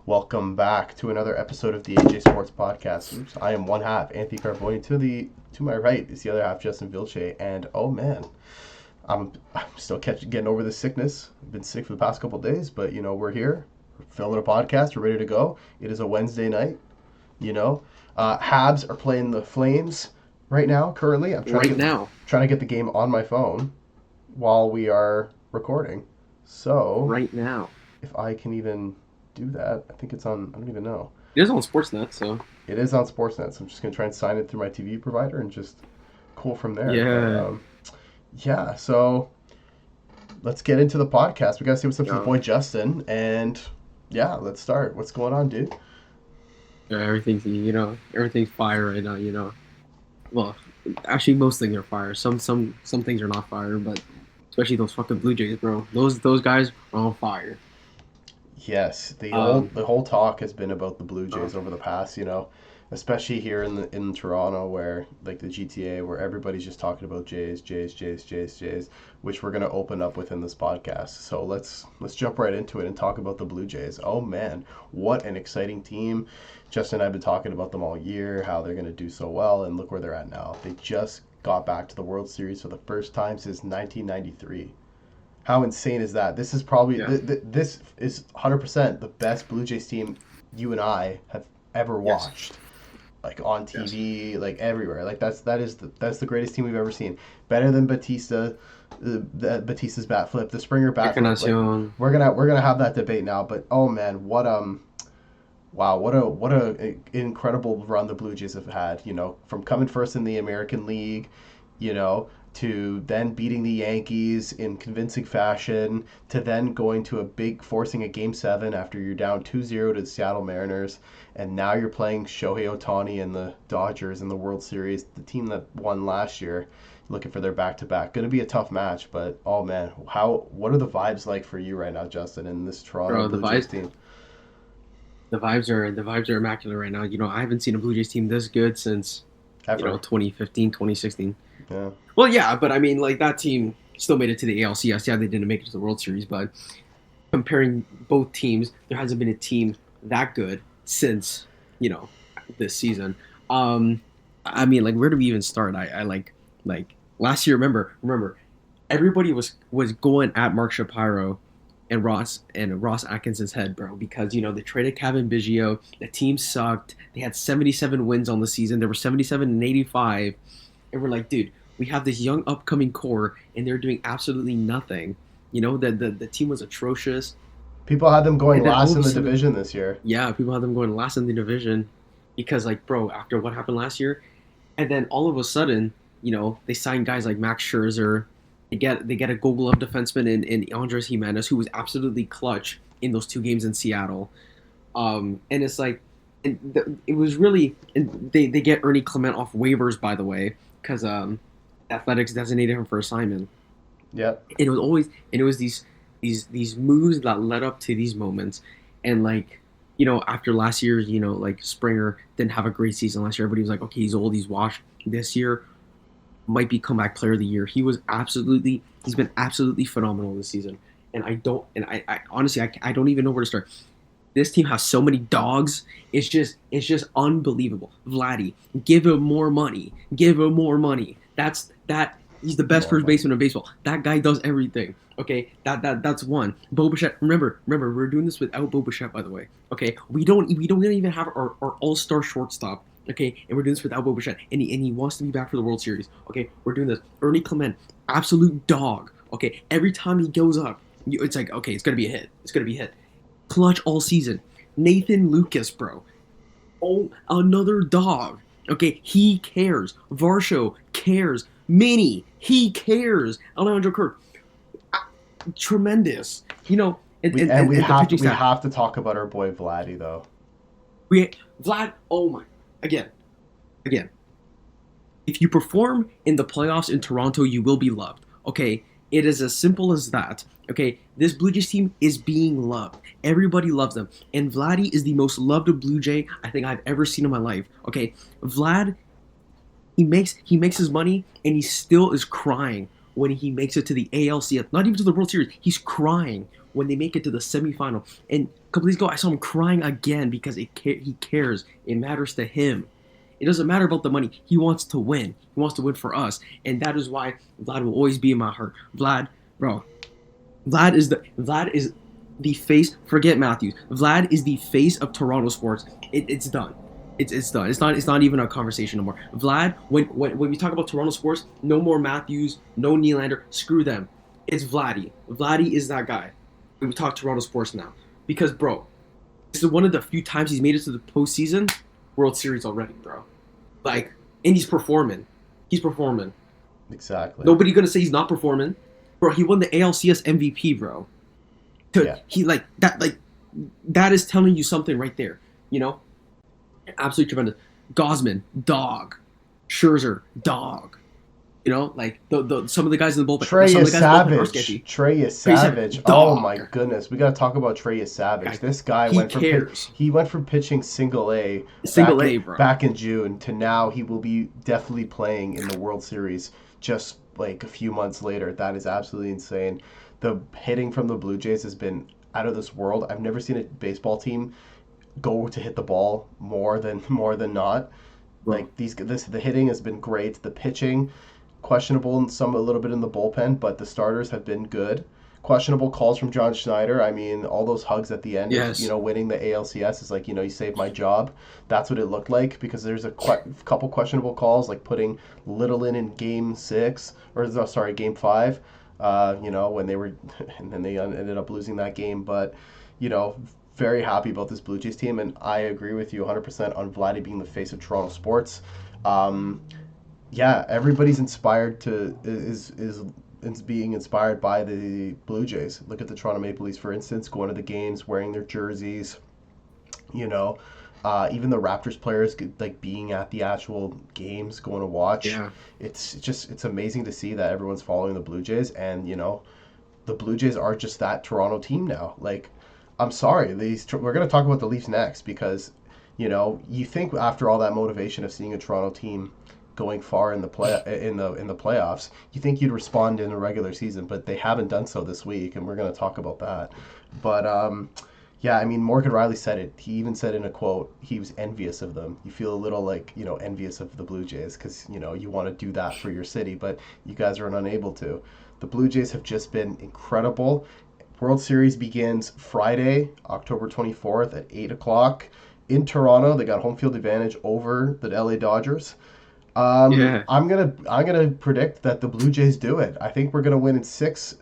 Welcome back to another episode of the AJ Sports Podcast. I am one half, Anthony Carboni. To my right is the other half, Justin Vilche. And oh man, I'm still getting over this sickness. I've been sick for the past couple of days, but we're here. We're filming a podcast. We're ready to go. It is a Wednesday night. Habs are playing the Flames right now. Currently, I'm trying to get the game on my phone while we are recording. So right now, if I can even do that, I think it's on. I don't even know. It is on Sportsnet, so it is on Sportsnet. So I'm just gonna try and sign it through my TV provider and just cool from there. Yeah. So let's get into the podcast. We gotta see what's up with boy Justin, and let's start. What's going on, dude? Everything's fire right now. Well, actually, most things are fire. Some things are not fire, but especially those fucking Blue Jays, bro. Those guys are on fire. Yes, the whole talk has been about the Blue Jays over the past, especially here in Toronto, where like the GTA, where everybody's just talking about Jays, which we're gonna open up within this podcast. So let's jump right into it and talk about the Blue Jays. Oh man, what an exciting team! Justin and I've been talking about them all year, how they're gonna do so well, and look where they're at now. They just got back to the World Series for the first time since 1993. How insane is that? This is probably this is 100% the best Blue Jays team you and I have ever watched, like on TV, like everywhere. Like that's the greatest team we've ever seen. Better than Batista, Batista's bat flip, the Springer bat flip. Like, we're gonna have that debate now. But oh man, what a incredible run the Blue Jays have had. From coming first in the American League, to then beating the Yankees in convincing fashion, to then forcing a Game 7 after you're down 2-0 to the Seattle Mariners, and now you're playing Shohei Ohtani and the Dodgers in the World Series, the team that won last year, looking for their back-to-back. Going to be a tough match, but oh man, what are the vibes like for you right now, Justin, in this Toronto Blue Jays team? The vibes are immaculate right now. I haven't seen a Blue Jays team this good since 2015, 2016. Yeah. Well, yeah, but I mean, like, that team still made it to the ALCS. Yeah, they didn't make it to the World Series, but comparing both teams, there hasn't been a team that good since, this season. I mean, like, where do we even start? I like last year, remember, everybody was going at Mark Shapiro and Ross Atkinson's head, bro, because, they traded Kevin Biggio, the team sucked, they had 77 wins on the season, there were 77 and 85, and we're like, dude, we have this young upcoming core, and they're doing absolutely nothing. The team was atrocious. People had them going last in the division this year. Yeah, people had them going last in the division because, like, bro, after what happened last year, and then all of a sudden, they signed guys like Max Scherzer. They get a Gold Glove defenseman in Andres Jimenez, who was absolutely clutch in those 2 games in Seattle. And it's like, it was really, and they get Ernie Clement off waivers, by the way, because Athletics designated him for assignment. Yep. And it was these moves that led up to these moments, and like, after last year, like Springer didn't have a great season last year. Everybody was like, okay, he's old, he's washed. This year might be comeback player of the year. He's been absolutely phenomenal this season. And I honestly I don't even know where to start. This team has so many dogs. It's just unbelievable. Vladdy, give him more money. He's the best first baseman in baseball. That guy does everything. Okay, that's one. Bo Bichette. Remember, we're doing this without Bo Bichette, by the way. Okay, we don't even have our all-star shortstop. Okay, and we're doing this without Bo Bichette, and he wants to be back for the World Series. Okay, we're doing this. Ernie Clement, absolute dog. Okay, every time he goes up, it's like, okay, it's gonna be a hit. Clutch all season. Nathan Lucas, bro. Oh, another dog. Okay, he cares. Varsho cares. Minnie, he cares. Alejandro Kirk, tremendous. We have to talk about our boy Vladdy though. Vlad. Oh my. Again. If you perform in the playoffs in Toronto, you will be loved. Okay, it is as simple as that. Okay, this Blue Jays team is being loved. Everybody loves them. And Vladdy is the most loved Blue Jay I think I've ever seen in my life. Okay, Vlad, he makes his money, and he still is crying when he makes it to the ALCS, not even to the World Series. He's crying when they make it to the semifinal. And a couple days ago, I saw him crying again because he cares. It matters to him. It doesn't matter about the money. He wants to win. He wants to win for us, and that is why Vlad will always be in my heart. Vlad, bro, Vlad is the face. Forget Matthews. Vlad is the face of Toronto sports. It's done. It's done. It's not even a conversation no more. Vlad, when we talk about Toronto sports, no more Matthews, no Nylander. Screw them. It's Vladdy. Vladdy is that guy. When we talk Toronto sports now, because bro, this is one of the few times he's made it to the postseason, World Series already, bro. Like, and he's performing. He's performing. Exactly. Nobody gonna say he's not performing, bro. He won the ALCS MVP, bro. He that is telling you something right there. You know, absolutely tremendous. Gosman, dog. Scherzer, dog. You know, like the some of the guys in the bullpen. Trey Savage. Trey Savage. Oh my goodness, we got to talk about Trey Savage. This guy went from pitching single A back in June to now he will be definitely playing in the World Series just like a few months later. That is absolutely insane. The hitting from the Blue Jays has been out of this world. I've never seen a baseball team go to hit the ball more than not. Like the hitting has been great. The pitching, questionable and a little bit in the bullpen, but the starters have been good. Questionable calls from John Schneider. I mean, all those hugs at the end, yes. You know, winning the ALCS is like, you know, you saved my job. That's what it looked like, because there's a couple questionable calls, like putting Little in game 5, you know, when they were, and then they ended up losing that game. But, you know, very happy about this Blue Jays team, and I agree with you 100% on Vladdy being the face of Toronto sports. Yeah, everybody's inspired is being inspired by the Blue Jays. Look at the Toronto Maple Leafs, for instance, going to the games, wearing their jerseys. You know, even the Raptors players like being at the actual games, going to watch. Yeah. It's amazing to see that everyone's following the Blue Jays, and you know, the Blue Jays are just that Toronto team now. Like, I'm sorry, we're going to talk about the Leafs next, because you know, you think after all that motivation of seeing a Toronto team going far in the playoffs, you think you'd respond in a regular season, but they haven't done so this week, and we're going to talk about that. But yeah, I mean, Morgan Riley said it. He even said in a quote, he was envious of them. You feel a little like, you know, envious of the Blue Jays, because, you know, you want to do that for your city, but you guys are unable to. The Blue Jays have just been incredible. World Series begins Friday, October 24th at 8 o'clock in Toronto. They got home field advantage over the LA Dodgers. Yeah. I'm gonna predict that the Blue Jays do it. I think we're gonna win in six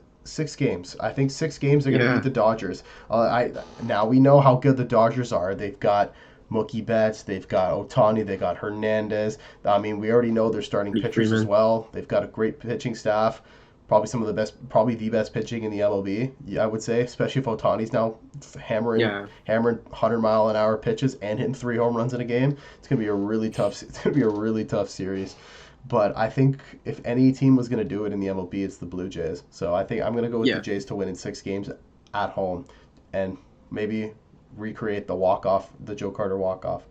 games. I think 6 games are gonna beat the Dodgers. Now we know how good the Dodgers are. They've got Mookie Betts, they've got Ohtani, they got Hernandez. I mean, we already know they're starting pitchers as well. They've got a great pitching staff. Probably the best pitching in the MLB, I would say, especially if Ohtani's now hammering 100-mile-an-hour pitches and hitting 3 home runs in a game. It's gonna be a really tough series. But I think if any team was gonna do it in the MLB, it's the Blue Jays. So I think I'm gonna go with the Jays to win in 6 games at home, and maybe recreate the Joe Carter walk-off.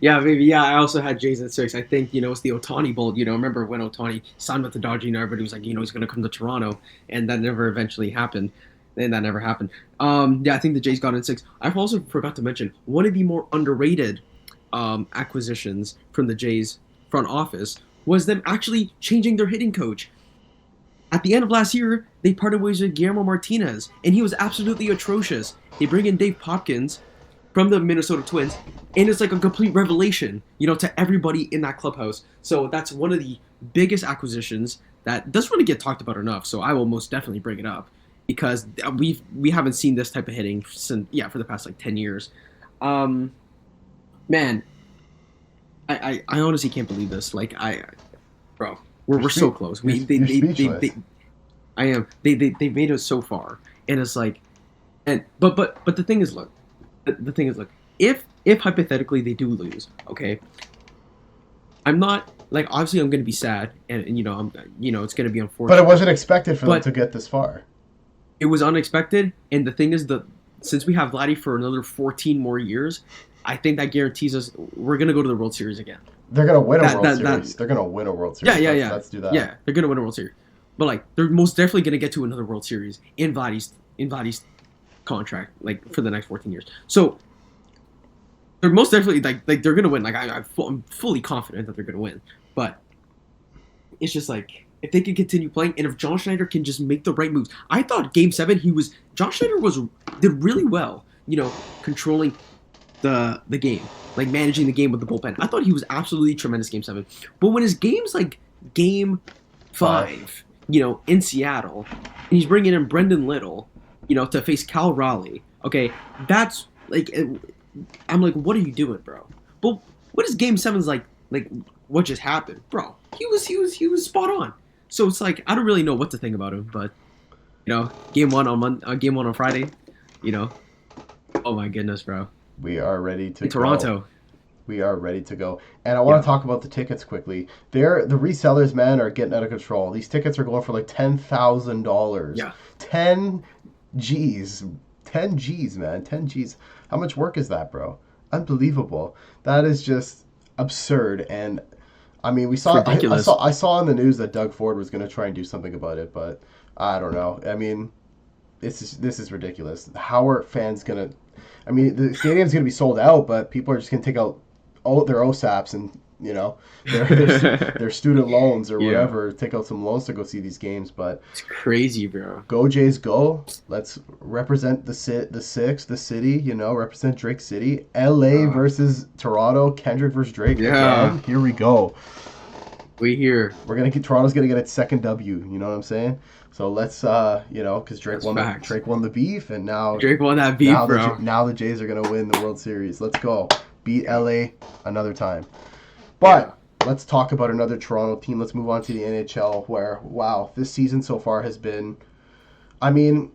Yeah, maybe. Yeah, I also had Jays at 6. I think, you know, it's the Ohtani Bowl. You know, remember when Ohtani signed with the Dodgers, you know, everybody was like, you know, he's going to come to Toronto, and that never eventually happened. And that never happened. Yeah, I think the Jays got in 6. I've also forgot to mention, one of the more underrated acquisitions from the Jays front office was them actually changing their hitting coach. At the end of last year, they parted ways with Guillermo Martinez, and he was absolutely atrocious. They bring in Dave Popkins from the Minnesota Twins, and it's like a complete revelation, you know, to everybody in that clubhouse. So that's one of the biggest acquisitions that doesn't really get talked about enough. So I will most definitely bring it up, because we haven't seen this type of hitting for the past like 10 years. Man, I honestly can't believe this. Like bro, we're so close. They made us so far, and it's like, but the thing is, look. The thing is, look, if hypothetically they do lose, okay, I'm not like, obviously I'm gonna be sad, and you know it's gonna be unfortunate. But it wasn't expected for them to get this far. It was unexpected, and the thing is, the since we have Vladdy for another 14 more years, I think that guarantees us we're gonna go to the World Series again. They're gonna win a That World that that Series. They're gonna win a World yeah, Series. yeah, Let's yeah, let's do that. yeah. They're gonna win a World Series, but like they're most definitely gonna get to another World Series in Vladdy's contract, like for the next 14 years. So they're most definitely like they're gonna win. Like I'm fully confident that they're gonna win, but it's just like if they can continue playing, and if John Schneider can just make the right moves. I thought Game 7 John Schneider did really well. Controlling the game, like managing the game with the bullpen. I thought he was absolutely tremendous Game 7. But when his game's like Game 5, in Seattle, and he's bringing in Brendan Little, to face Cal Raleigh. Okay, that's like, I'm like, what are you doing, bro? But what is Game 7's like? Like, what just happened, bro? He was spot on. So it's like I don't really know what to think about him, but Game 1 Game 1 on Friday, oh my goodness, bro. We are ready to in Toronto. Go. We are ready to go. And I want to talk about the tickets quickly. The resellers, man, are getting out of control. These tickets are going for like $10,000. Yeah. 10 G's. 10 G's, man. 10 G's. How much work is that, bro? Unbelievable. That is just absurd. And I mean, I saw on the news that Doug Ford was going to try and do something about it, but I don't know. I mean, this is ridiculous. How are fans going to... I mean, the stadium's going to be sold out, but people are just going to take out their OSAPs and, their student loans or whatever, take out some loans to go see these games. But it's crazy, bro. Go Jays, go! Let's represent the city. Represent Drake City. LA versus Toronto. Kendrick versus Drake. Yeah, again. Here we go. Toronto's gonna get its second W. You know what I'm saying? So let's, because Drake won the beef, and now Drake won that beef, bro. Now the Jays are gonna win the World Series. Let's go, beat LA another time. But let's talk about another Toronto team. Let's move on to the NHL, where this season so far has been. I mean,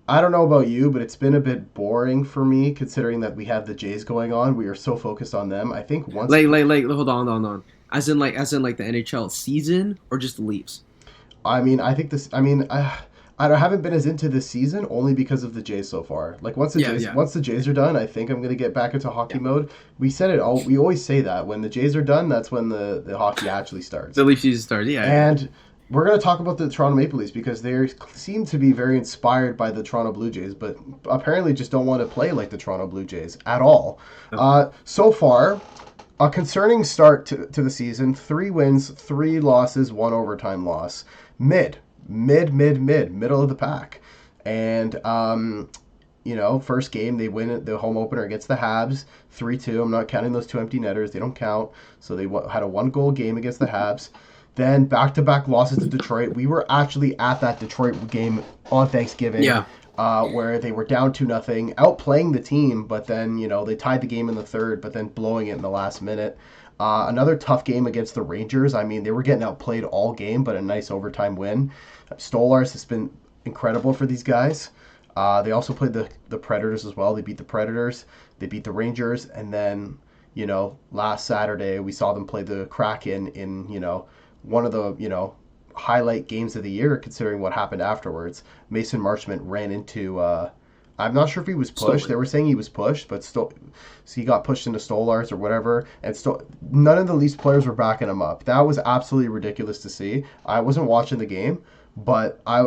I don't know about you, but it's been a bit boring for me, considering that we have the Jays going on. We are so focused on them. I think once hold on. As in like the NHL season or just the Leafs? I mean, I think this. I mean, I haven't been as into this season only because of the Jays so far. Like once the Jays are done, I think I'm gonna get back into hockey mode. We said it all. We always say that when the Jays are done, that's when the hockey actually starts. The Leaf season starts. Yeah. And we're gonna talk about the Toronto Maple Leafs because they seem to be very inspired by the Toronto Blue Jays, but apparently just don't want to play like the Toronto Blue Jays at all. Oh. So far. A concerning start to the season. 3 wins, 3 losses, 1 overtime loss. Middle of the pack. And, first game, they win the home opener against the Habs, 3-2. I'm not counting those 2 empty netters. They don't count. So they had a 1-goal game against the Habs. Then back-to-back losses to Detroit. We were actually at that Detroit game on Thanksgiving. Yeah. Where they were down 2-0, outplaying the team, but then, they tied the game in the third, but then blowing it in the last minute. Another tough game against the Rangers. I mean, they were getting outplayed all game, but a nice overtime win. Stolarz has been incredible for these guys. They also played the Predators as well. They beat the Predators. They beat the Rangers. And then, last Saturday, we saw them play the Kraken in, one of the, highlight games of the year, considering what happened afterwards. Mason Marchment ran into I'm not sure if he was pushed. They were saying he was pushed, but still, so he got pushed into Stolarz or whatever, and still none of the Leafs players were backing him up. That was absolutely ridiculous to see. I wasn't watching the game, but I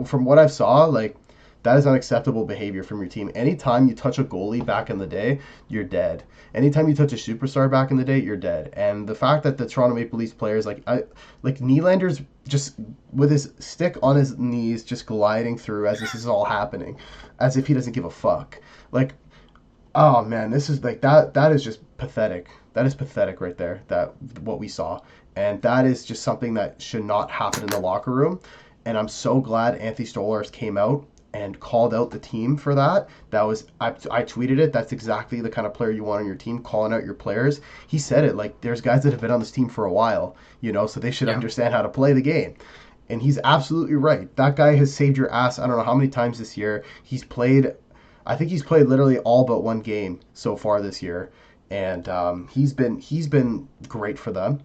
from what I saw, like, that is unacceptable behavior from your team. Anytime you touch a goalie back in the day, you're dead. Anytime you touch a superstar back in the day, you're dead. And the fact that the Toronto Maple Leafs players, like Nylander's just with his stick on his knees, just gliding through as this is all happening, as if he doesn't give a fuck. Like, oh man, this is like that is just pathetic. That is pathetic right there, that what we saw. And that is just something that should not happen in the locker room. And I'm so glad Anthony Stolarz came out and called out the team for that. That was, I tweeted it. That's exactly the kind of player you want on your team, calling out your players. He said it, like, there's guys that have been on this team for a while, so they should understand how to play the game. And he's absolutely right. That guy has saved your ass, I don't know how many times this year. I think he's played literally all but 1 game so far this year. And he's been great for them.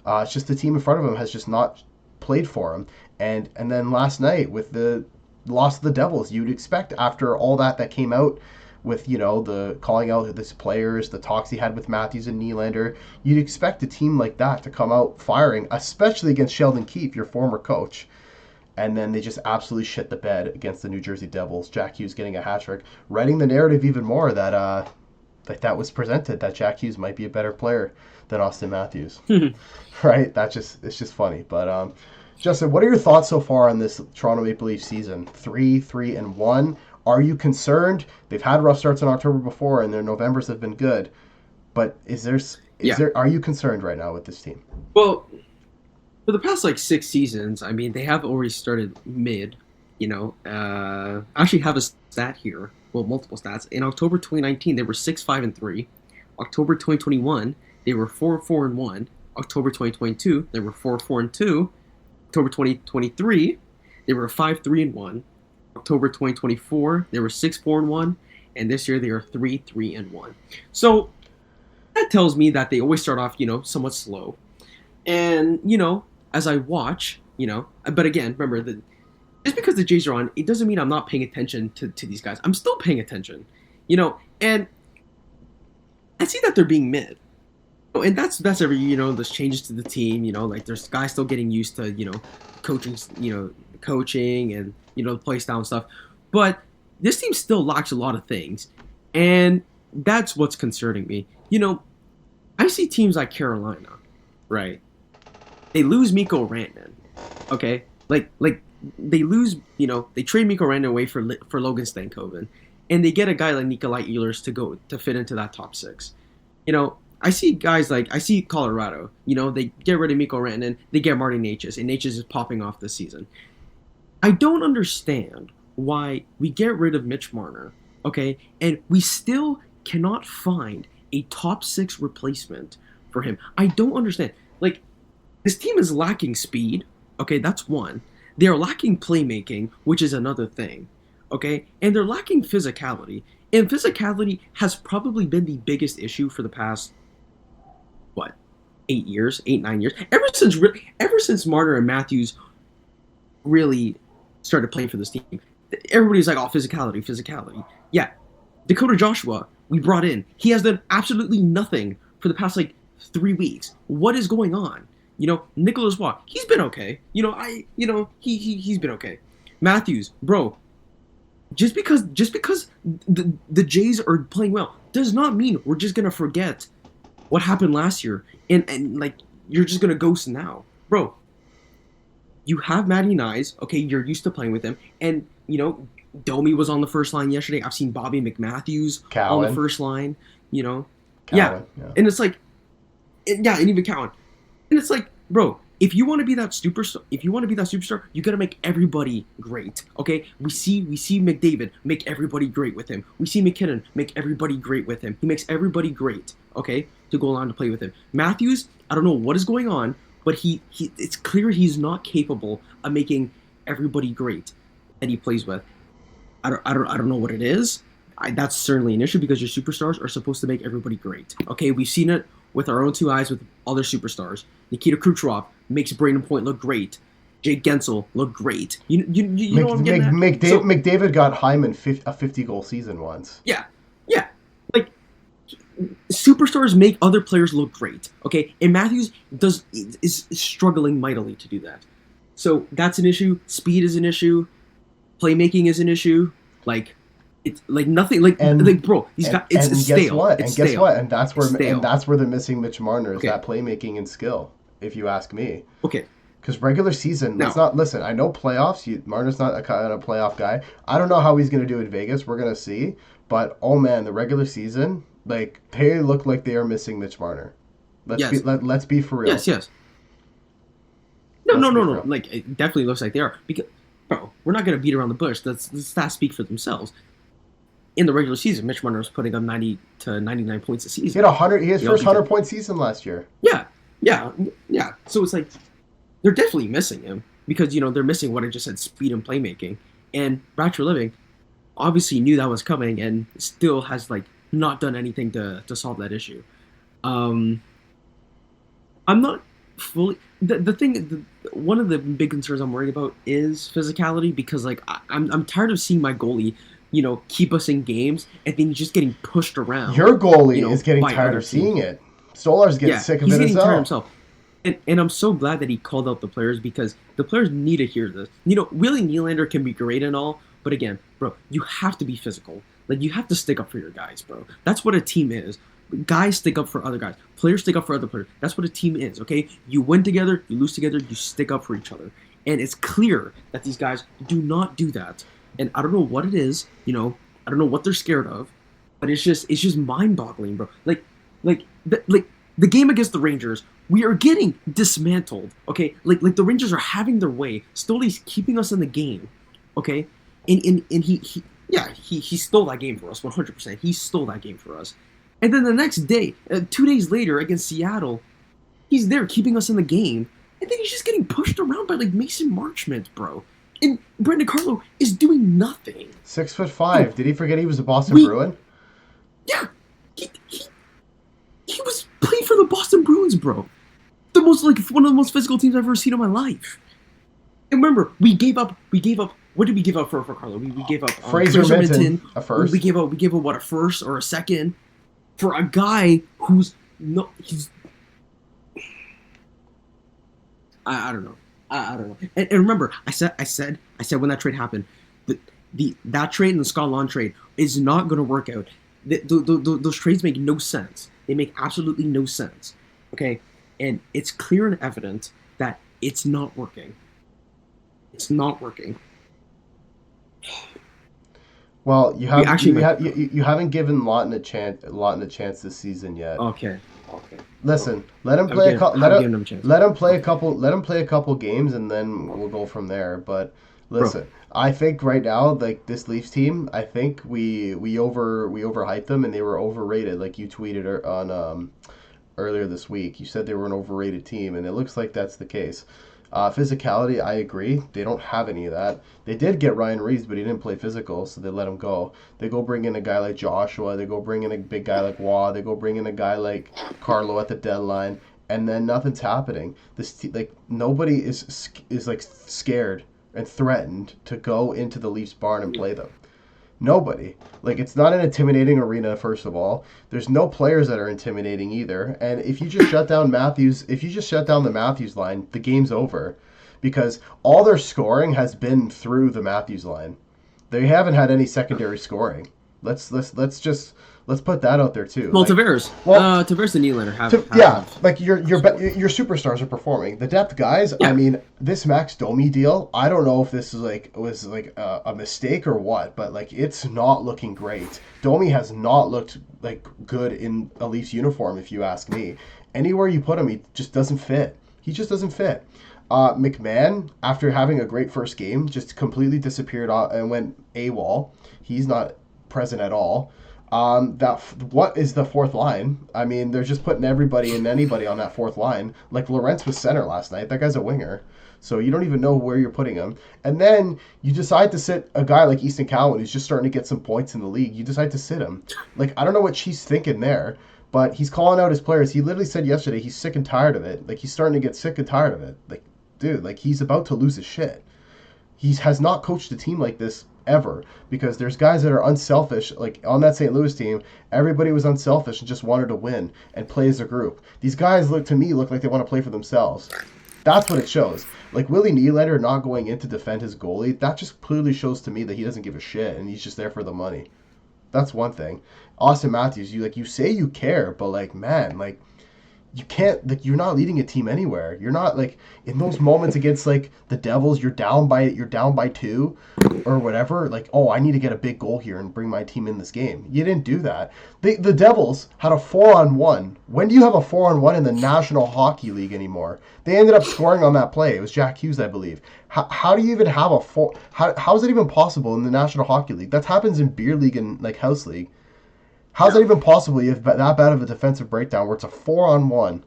It's just the team in front of him has just not played for him. And then last night with the lost to the Devils. You'd expect after all that came out with, the calling out of his players, the talks he had with Matthews and Nylander, you'd expect a team like that to come out firing, especially against Sheldon Keefe, your former coach. And then they just absolutely shit the bed against the New Jersey Devils. Jack Hughes getting a hat trick, writing the narrative even more that was presented, that Jack Hughes might be a better player than Austin Matthews. Right? It's just funny. But Justin, what are your thoughts so far on this Toronto Maple Leafs season? 3-1. Are you concerned? They've had rough starts in October before, and their Novembers have been good. But are you concerned right now with this team? Well, for the past 6 seasons, I mean, they have already started mid. I actually have a stat here. Well, multiple stats. In October 2019, they were 6-5-3. October 2021, they were 4-4-1. October 2022, they were 4-4-2. October 2023, they were 5-3-1. October 2024, they were 6-4-1, and this year they are 3-3-1. So that tells me that they always start off, somewhat slow. And as I watch, but again, remember that just because the Jays are on, it doesn't mean I'm not paying attention to these guys. I'm still paying attention, and I see that they're being mid. And that's every there's changes to the team, there's guys still getting used to coaching and the play style and stuff, but this team still lacks a lot of things, and that's what's concerning me. I see teams like Carolina, right? They lose Mikko Rantanen, okay? Like they lose, they trade Mikko Rantanen away for Logan Stankoven, and they get a guy like Nikolai Ehlers to fit into that top six. I see Colorado. They get rid of Mikko Rantanen, they get Marty Necas, and Necas is popping off this season. I don't understand why we get rid of Mitch Marner, okay, and we still cannot find a top 6 replacement for him. I don't understand. This team is lacking speed, okay, that's one. They're lacking playmaking, which is another thing, okay, and they're lacking physicality. And physicality has probably been the biggest issue for the past 8 years, 9 years, ever since Marner and Matthews really started playing for this team. Everybody's like, oh, physicality. Yeah, Dakota Joshua, we brought in. He has done absolutely nothing for the past 3 weeks. What is going on? Nicholas Waugh, he's been okay. He's been okay. Matthews, bro, just because the Jays are playing well does not mean we're just gonna forget what happened last year and you're just gonna ghost now, bro. You have Matty Nyes, okay, you're used to playing with him, and Domi was on the first line yesterday. I've seen Bobby McMatthews on the first line, Cowan, yeah, and it's and even Cowan, and it's bro, if you want to be that superstar, you gotta make everybody great. Okay, we see McDavid make everybody great with him. We see McKinnon make everybody great with him. He makes everybody great. Okay, to go along to play with him. Matthews, I don't know what is going on, but it's clear he's not capable of making everybody great that he plays with. I don't know what it is. That's certainly an issue because your superstars are supposed to make everybody great. Okay, we've seen it with our own 2 eyes with other superstars. Nikita Kucherov makes Braden Point look great. Jake Gensel look great. You know what I'm getting at? McDavid got Hyman a 50-goal season once. Yeah. Superstars make other players look great. Okay, and Matthews is struggling mightily to do that. So that's an issue. Speed is an issue. Playmaking is an issue. It's nothing. Bro, he's got. It's stale. Guess what? And that's where they're missing Mitch Marner is that playmaking and skill. If you ask me. Okay. Because regular season, listen. I know playoffs. Marner's not a kind of playoff guy. I don't know how he's going to do in Vegas. We're going to see. But oh man, the regular season, they look like they are missing Mitch Marner. Let's be for real. Yes. No. It definitely looks like they are. Because, bro, we're not going to beat around the bush. The stats speak for themselves. In the regular season, Mitch Marner was putting up 90 to 99 points a season. He had 100. He had his first 100-point season last year. Yeah. So it's they're definitely missing him because they're missing what I just said: speed and playmaking. And Brad Treliving obviously knew that was coming and still has not done anything to solve that issue. I'm not fully the thing one of the big concerns I'm worried about is physicality because like I'm tired of seeing my goalie, keep us in games and then he's just getting pushed around, Your goalie is getting by tired other of seeing teams. it. Stolar's getting Yeah, sick of he's it as getting tired well. himself. And I'm so glad that he called out the players because the players need to hear this. Willie Nylander can be great and all, but again, bro, you have to be physical. Like you have to stick up for your guys, bro. That's what a team is. Guys stick up for other guys. Players stick up for other players. That's what a team is, okay? You win together, you lose together, you stick up for each other. And it's clear that these guys do not do that. And I don't know what it is, I don't know what they're scared of, but it's just mind-boggling, bro. Like the game against the Rangers, we are getting dismantled. Okay, like the Rangers are having their way. Stoley's keeping us in the game. Okay, and he stole that game for us 100%. He stole that game for us. And then the next day, 2 days later against Seattle, he's there keeping us in the game. And then he's just getting pushed around by like Mason Marchment, bro. And Brandon Carlo is doing nothing. 6'5". Did he forget he was a Boston We Bruin? Yeah, he was playing for the Boston Bruins, bro. The most like one of the most physical teams I've ever seen in my life. And remember, we gave up. What did we give up for Carlo? We gave up Fraser Minton, a first. We gave up what, a first or a second for a guy who's no he's I don't know. I don't know. And remember, I said when that trade happened, that trade and the Scott Lawn trade is not going to work out. Those trades make no sense. They make absolutely no sense. Okay, and it's clear and evident that it's not working. It's not working. Well, We actually might. you haven't given Lawton a chance this season yet. Okay. Listen, let him I've play given, I've given him a chance. let him play a couple games, and then we'll go from there. But Bro, listen, I think right now, like this Leafs team, I think we overhyped them, and they were overrated. Like you tweeted on earlier this week, you said they were an overrated team, and it looks like that's the case. Physicality, I agree. They don't have any of that. They did get Ryan Reeves, but he didn't play physical, so they let him go. They go bring in a guy like Joshua. They go bring in a big guy like Waugh. They go bring in a guy like Carlo at the deadline, and then nothing's happening. Like nobody is like scared and threatened to go into the Leafs barn and play them. Nobody. Like it's not an intimidating arena. First of all, there's no players that are intimidating either. And if you just shut down Matthews, if you just shut down the Matthews line, the game's over, because all their scoring has been through the Matthews line. They haven't had any secondary scoring. Let's put that out there too. well, Like, Tavares, well, Tavares and Nylander yeah, have like your superstars are performing. The depth guys. I yeah. mean, this Max Domi deal. I don't know if this is was a mistake or what, but like it's not looking great. Domi has not looked like good in a Leafs uniform, if you ask me. Anywhere you put him, he just doesn't fit. He just doesn't fit. McMahon, after having a great first game, just completely disappeared and went AWOL. He's not present at all. What is the fourth line? I mean, they're just putting everybody and anybody on that fourth line. Like Lorentz was center last night. That guy's a winger, so you don't even know where you're putting him. And then you decide to sit a guy like Easton Cowan, who's just starting to get some points in the league. You decide to sit him. Like I don't know what she's thinking there, but he's calling out his players. He literally said yesterday he's sick and tired of it. Like he's starting to get sick and tired of it. Like, dude, like he's about to lose his shit. He has not coached a team like this ever, because there's guys that are unselfish. Like on that St. Louis team, everybody was unselfish and just wanted to win and play as a group. These guys look like they want to play for themselves. That's what it shows. Like Willie Nylander not going in to defend his goalie, that just clearly shows to me that he doesn't give a shit and he's just there for the money. That's one thing. Austin Matthews, you say you care, but like man, like you can't, like you're not leading a team anywhere. You're not like in those moments against like the Devils, you're down by two or whatever. Like, oh, I need to get a big goal here and bring my team in this game. You didn't do that. The Devils had a 4-on-1. When do you have a 4-on-1 in the National Hockey League anymore? They ended up scoring on that play. It was Jack Hughes, I believe. How do you even have a four? How is it even possible in the National Hockey League? That happens in beer league and like house league. How's that even possible? You have that bad of a defensive breakdown where it's a 4-on-1.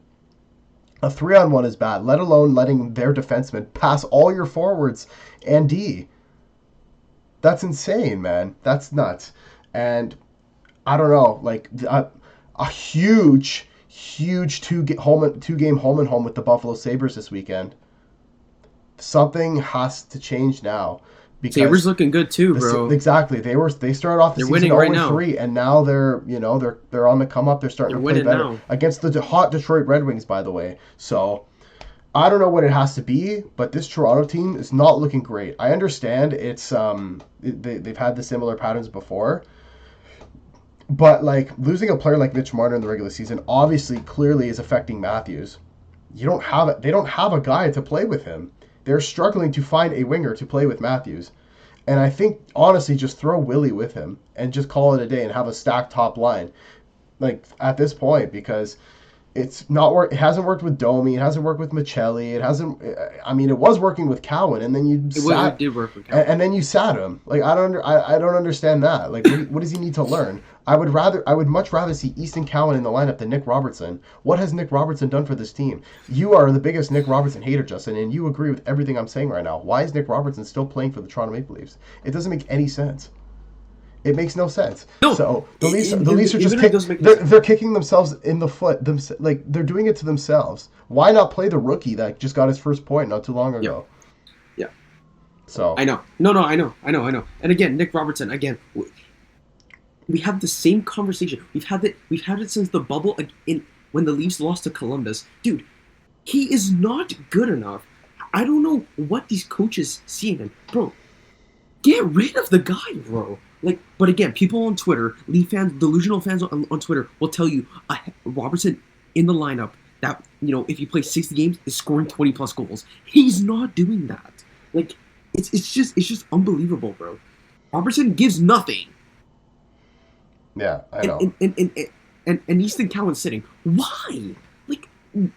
A 3-on-1 is bad, let alone letting their defensemen pass all your forwards and D. That's insane, man. That's nuts. And I don't know, like a huge, huge two-game home and home with the Buffalo Sabres this weekend. Something has to change now. Because Sabres looking good too, bro. Exactly. They started off the season 0-3, and now they're on the come up. They're starting to play better now against the hot Detroit Red Wings, by the way. So I don't know what it has to be, but this Toronto team is not looking great. I understand it's they've had the similar patterns before, but like losing a player like Mitch Marner in the regular season obviously clearly is affecting Matthews. They don't have a guy to play with him. They're struggling to find a winger to play with Matthews. And I think, honestly, just throw Willie with him and just call it a day and have a stacked top line. Like, at this point, because it hasn't worked with Domi, it hasn't worked with Michelli, it was working with Cowan, and then it did work with Cowan. And then you sat him. Like, I don't understand that. Like, what does he need to learn? I would much rather see Easton Cowan in the lineup than Nick Robertson. What has Nick Robertson done for this team? You are the biggest Nick Robertson hater, Justin, and you agree with everything I'm saying right now. Why is Nick Robertson still playing for the Toronto Maple Leafs? It doesn't make any sense. It makes no sense. No, so the Leafs are just they're kicking themselves in the foot. Like they're doing it to themselves. Why not play the rookie that just got his first point not too long ago? Yeah. So I know. No, I know. And again, Nick Robertson. Again, we have the same conversation. We've had it since the bubble when the Leafs lost to Columbus. Dude, he is not good enough. I don't know what these coaches see in him, bro. Get rid of the guy, bro. Like, but again, people on Twitter, Leaf fans, delusional fans on Twitter will tell you Robertson in the lineup that, if he plays 60 games, is scoring 20 plus goals. He's not doing that. Like, it's just unbelievable, bro. Robertson gives nothing. Yeah, I know. And Easton Cowan's sitting. Why? Like,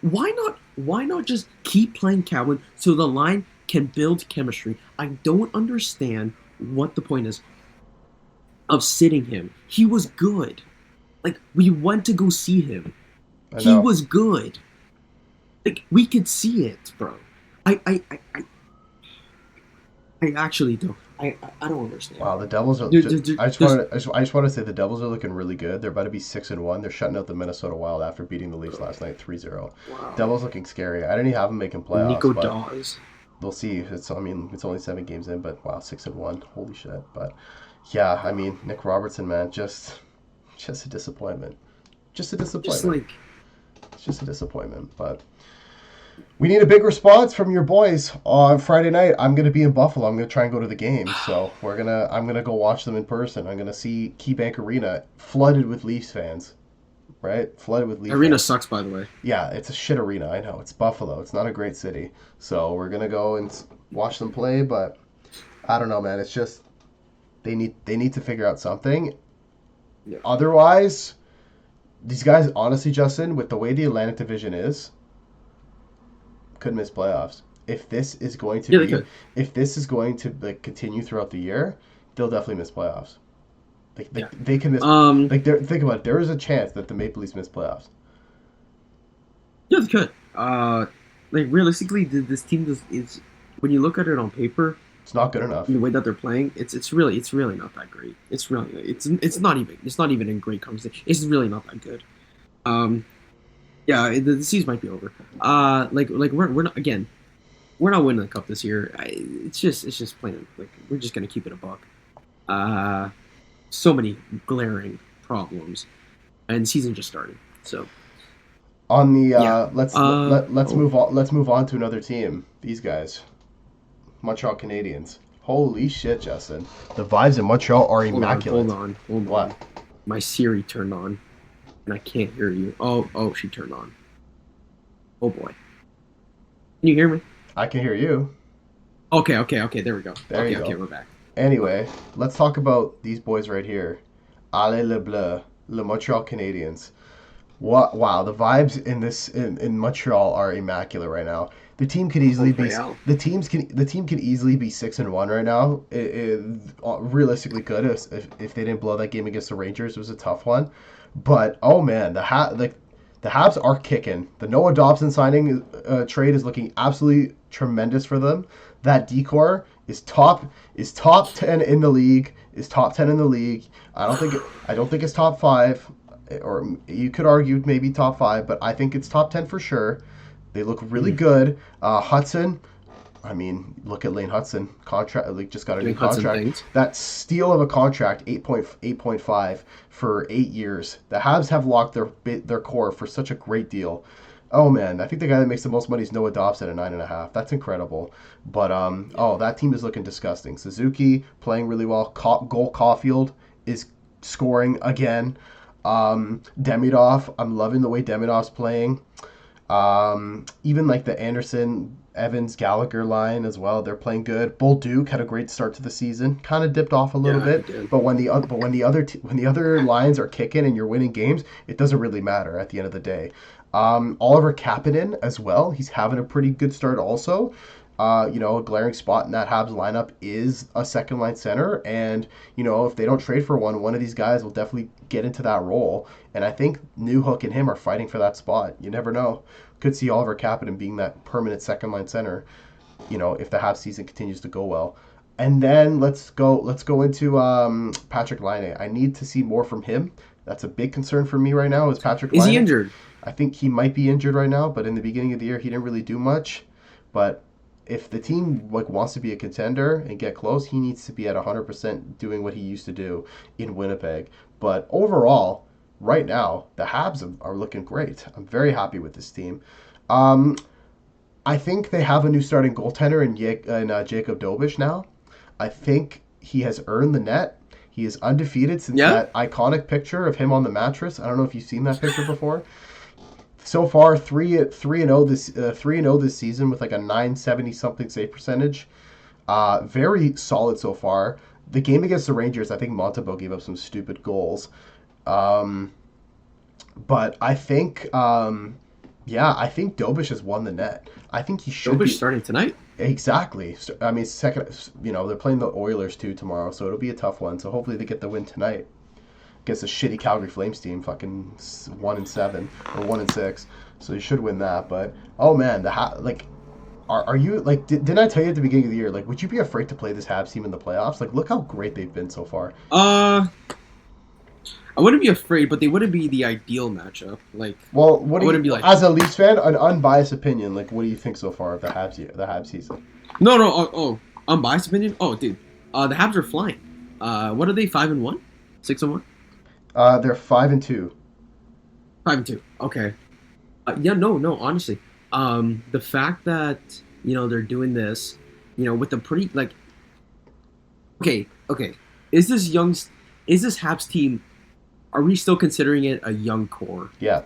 why not just keep playing Cowan so the line can build chemistry? I don't understand what the point is of sitting him. He was good. Like, we went to go see him. He was good. Like, we could see it, bro. I actually don't. I don't understand. Wow, the Devils are. I just want to say the Devils are looking really good. They're about to be 6-1. They're shutting out the Minnesota Wild after beating the Leafs last night 3-0. Wow. Devils looking scary. I didn't have them making playoffs. Nico Dawes. We'll see. It's only 7 games in, but wow, 6-1. Holy shit! But yeah, I mean, Nick Robertson, man, just a disappointment. Just a disappointment. It's just a disappointment, but. We need a big response from your boys on Friday night. I'm gonna be in Buffalo. I'm gonna try and go to the game. So I'm gonna go watch them in person. I'm gonna see KeyBank Arena flooded with Leafs fans, right? Flooded with Leafs. Arena fans. Sucks, by the way. Yeah, it's a shit arena. I know. It's Buffalo. It's not a great city. So we're gonna go and watch them play. But I don't know, man. It's just they need to figure out something. Yeah. Otherwise, these guys, honestly, Justin, with the way the Atlantic Division is. Could miss playoffs. If this is going to like continue throughout the year, they'll definitely miss playoffs. They can miss. Think about it. There is a chance that the Maple Leafs miss playoffs. Yeah, they could. Like realistically, this team is when you look at it on paper, it's not good enough. The way that they're playing, it's really not that great. It's not even in great conversation. It's really not that good. Yeah, the season might be over. We're not winning the cup this year. It's just plain like we're just gonna keep it a buck. So many glaring problems, and the season just started. So on the let's move on. Let's move on to another team. These guys, Montreal Canadiens. Holy shit, Justin! The vibes in Montreal are immaculate. Hold on. What? My Siri turned on. And I can't hear you. Oh, she turned on. Oh boy. Can you hear me? I can hear you. Okay, there we go. There you go. Okay, we're back. Anyway, let's talk about these boys right here. Allez le bleu, le Montreal Canadiens. Wow, the vibes in Montreal are immaculate right now. The team could easily be the team can easily be 6-1 right now. It realistically could if they didn't blow that game against the Rangers. It was a tough one. But oh man, the Habs are kicking. The Noah Dobson signing trade is looking absolutely tremendous for them. That decor is top 10 in the league. I don't think it's top 5. or you could argue maybe top 5, but I think it's top 10 for sure. They look really good. Hudson, I mean, look at Lane Hudson contract. Like, just got a new contract. That steal of a contract, 8.5 for 8 years. The Habs have locked their core for such a great deal. Oh man, I think the guy that makes the most money is Noah Dobson at 9.5. That's incredible. But that team is looking disgusting. Suzuki playing really well. Caulfield is scoring again. Demidov, I'm loving the way Demidov's playing. Even like the Anderson, Evans, Gallagher line as well, they're playing good. Bolduc had a great start to the season. Kind of dipped off a little bit, but when the other lines are kicking and you're winning games, it doesn't really matter at the end of the day. Oliver Kapanen as well. He's having a pretty good start also. A glaring spot in that Habs lineup is a second line center. And, if they don't trade for one of these guys will definitely get into that role. And I think Newhook and him are fighting for that spot. You never know. Could see Oliver Kapanen being that permanent second line center, if the Habs season continues to go well. And then let's go into Patrick Laine. I need to see more from him. That's a big concern for me right now is Patrick Laine. Is he injured? I think he might be injured right now, but in the beginning of the year, he didn't really do much. But if the team wants to be a contender and get close, he needs to be at 100% doing what he used to do in Winnipeg. But overall, right now, the Habs are looking great. I'm very happy with this team. I think they have a new starting goaltender in Jacob Dobich now. I think he has earned the net. He is undefeated since that iconic picture of him on the mattress. I don't know if you've seen that picture before. So far, 3-0 this season with like a 970 something save percentage. Very solid so far. The game against the Rangers, I think Montembeault gave up some stupid goals. But I think, I think Dobich has won the net. I think he should. Dobich starting tonight. Exactly. I mean, second. They're playing the Oilers too tomorrow, so it'll be a tough one. So hopefully they get the win tonight. Against a shitty Calgary Flames team, fucking 1-7 or 1-6, so you should win that. But oh man, are you like? Didn't I tell you at the beginning of the year? Like, would you be afraid to play this Habs team in the playoffs? Like, look how great they've been so far. I wouldn't be afraid, but they wouldn't be the ideal matchup. Like, well, as a Leafs fan, an unbiased opinion? Like, what do you think so far of the Habs season? No, unbiased opinion. Oh, dude, the Habs are flying. What are they? 5-1, 6-1. They're 5-2. 5-2. Okay. No. Honestly, the fact that they're doing this, with the pretty like. Okay. Is this Habs team? Are we still considering it a young core? Yeah,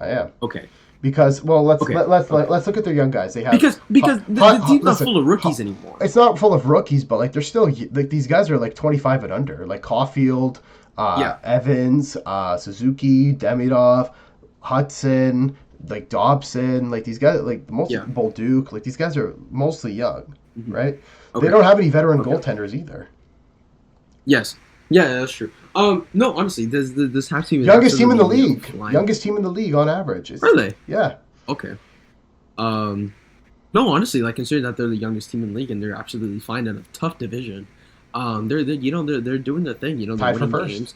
I am. Okay. Because let's look at their young guys. They have because the team's not full of rookies anymore. It's not full of rookies, but like they're still like these guys are like 25 and under. Like Caulfield. Evans, Suzuki, Demidov, Hudson, like Dobson, like these guys, like Bolduc, like these guys are mostly young, right? Okay. They don't have any veteran goaltenders either. Yes, that's true. No, honestly, this Habs team is youngest team in the league. Youngest team in the league on average. Really? Yeah. Okay. No, honestly, like considering that they're the youngest team in the league and they're absolutely fine in a tough division. They're doing the thing. They're tied for first. Games.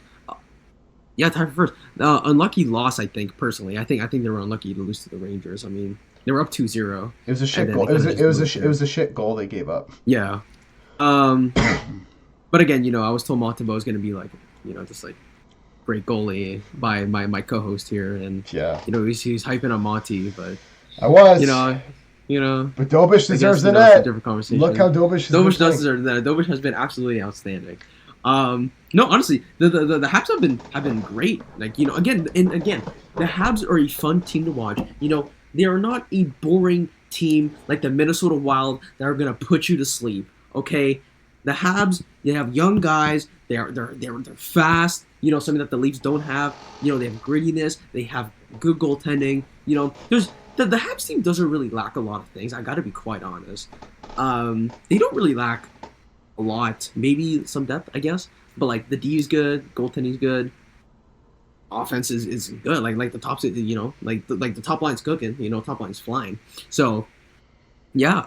Tied for first. Unlucky loss, I think personally. I think they were unlucky to lose to the Rangers. I mean, they were up 2-0. It was a shit goal. It was a shit goal they gave up. Yeah. But again, I was told Montembeault was going to be like, just like great goalie by my co-host here, and he's hyping on Monty, but I was, but Dobich deserves the net. Different conversation. Look how Dobich does deserve the net. Dobich has been absolutely outstanding. No, honestly, the Habs have been great. Like again, the Habs are a fun team to watch. They are not a boring team like the Minnesota Wild that are gonna put you to sleep. Okay, the Habs, they have young guys. They're fast. Something that the Leafs don't have. They have grittiness. They have good goaltending. There's. The Habs team doesn't really lack a lot of things. I got to be quite honest. They don't really lack a lot. Maybe some depth, I guess. But like the D is good, goaltending's good, offense is good. Like the top, like the top line's cooking. Top line's flying. So, yeah.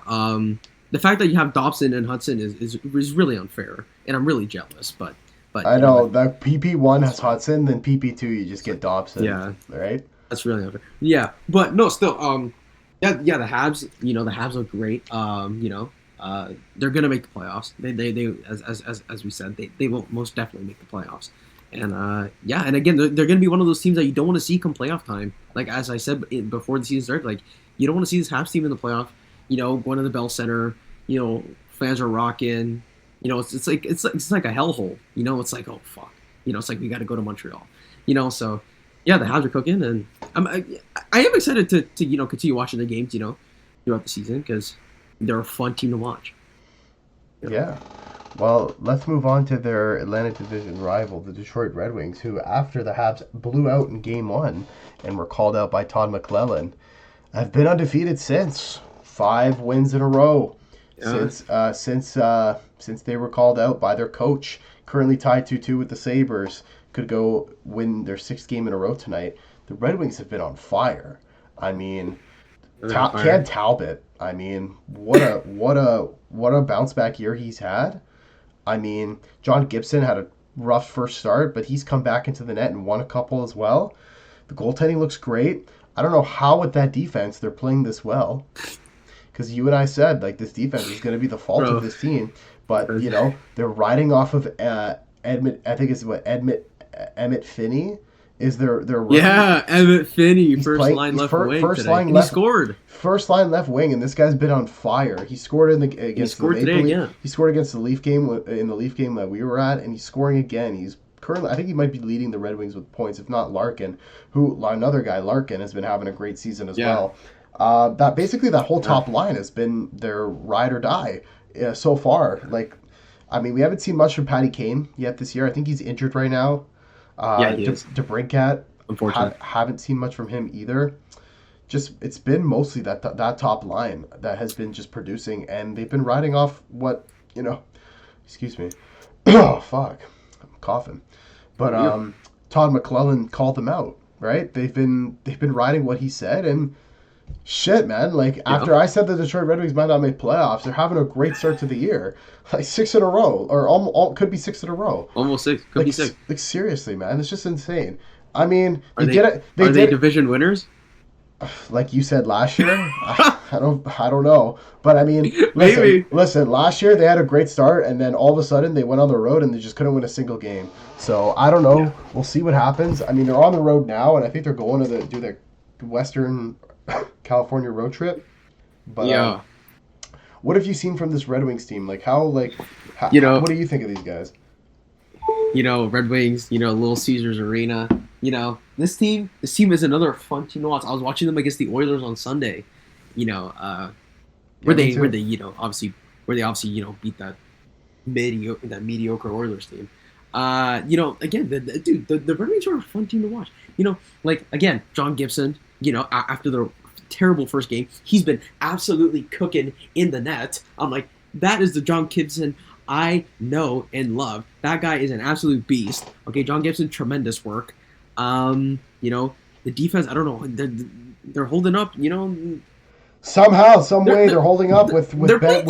The fact that you have Dobson and Hudson is really unfair, and I'm really jealous. But But I you know know what? that PP1 has Hudson, then PP2 you just get Dobson, Yeah, right? that's really unfair. Yeah, but no, still, yeah, the Habs, the Habs look great. They're gonna make the playoffs. They as we said, they will most definitely make the playoffs. And yeah, and again, they're gonna be one of those teams that you don't want to see come playoff time. Like as I said before the season started, like you don't want to see this Habs team in the playoff. Going to the Bell Center. Fans are rocking. It's like a hellhole. It's like, oh fuck. It's like we got to go to Montreal. So yeah, the Habs are cooking, and I am excited to continue watching the games throughout the season because they're a fun team to watch. Yeah. Well, let's move on to their Atlantic Division rival, the Detroit Red Wings, who, after the Habs blew out in Game 1 and were called out by Todd McClellan, have been undefeated since. 5 wins in a row Yeah. since they were called out by their coach. Currently tied 2-2 with the Sabres. Could go win their 6th game in a row tonight. The Red Wings have been on fire. I mean, Cam Talbot. I mean, what a bounce back year he's had. I mean, John Gibson had a rough first start, but he's come back into the net and won a couple as well. The goaltending looks great. I don't know how with that defense they're playing this well, because you and I said like this defense is going to be the fault of this team. But they're riding off of Edmund. I think it's Emmett Finney is their rookie. Yeah, Emmett Finney, first line left wing today. He scored. First line left wing, and this guy's been on fire. He scored against the Maple Leaf. He scored against the Leaf game that we were at, and he's scoring again. He's currently, I think he might be leading the Red Wings with points, if not Larkin, another guy, Larkin, has been having a great season as well. That whole top line has been their ride or die so far. Like, I mean, we haven't seen much from Patty Kane yet this year. I think he's injured right now. He is. DeBrincat, Unfortunately, haven't seen much from him either. Just it's been mostly that top line that has been just producing, and they've been riding off what Excuse me. Oh fuck, I'm coughing. But Todd McClellan called them out, right? They've been riding what he said, and shit, man. Like after I said the Detroit Red Wings might not make playoffs, they're having a great start to the year, like 6 in a row, or could be 6 in a row. Almost 6, could be 6. Like seriously, man, it's just insane. I mean, are they division winners? Like you said last year, I don't know, but I mean, listen. Last year they had a great start, and then all of a sudden they went on the road and they just couldn't win a single game. So I don't know. Yeah. We'll see what happens. I mean, they're on the road now, and I think they're going to do their Western California road trip. But yeah, what have you seen from this Red Wings team? Like what do you think of these guys? Red Wings. Little Caesars Arena. This team is another fun team to watch. I was watching them against the Oilers on Sunday. Where they obviously beat that mediocre Oilers team. Again, the Red Wings are a fun team to watch. Like again, John Gibson. After the terrible first game, he's been absolutely cooking in the net. I'm like, that is the John Gibson I know and love. That guy is an absolute beast. Okay, John Gibson, tremendous work. The defense, I don't know, they're holding up, Somehow, some way, they're holding up with Ben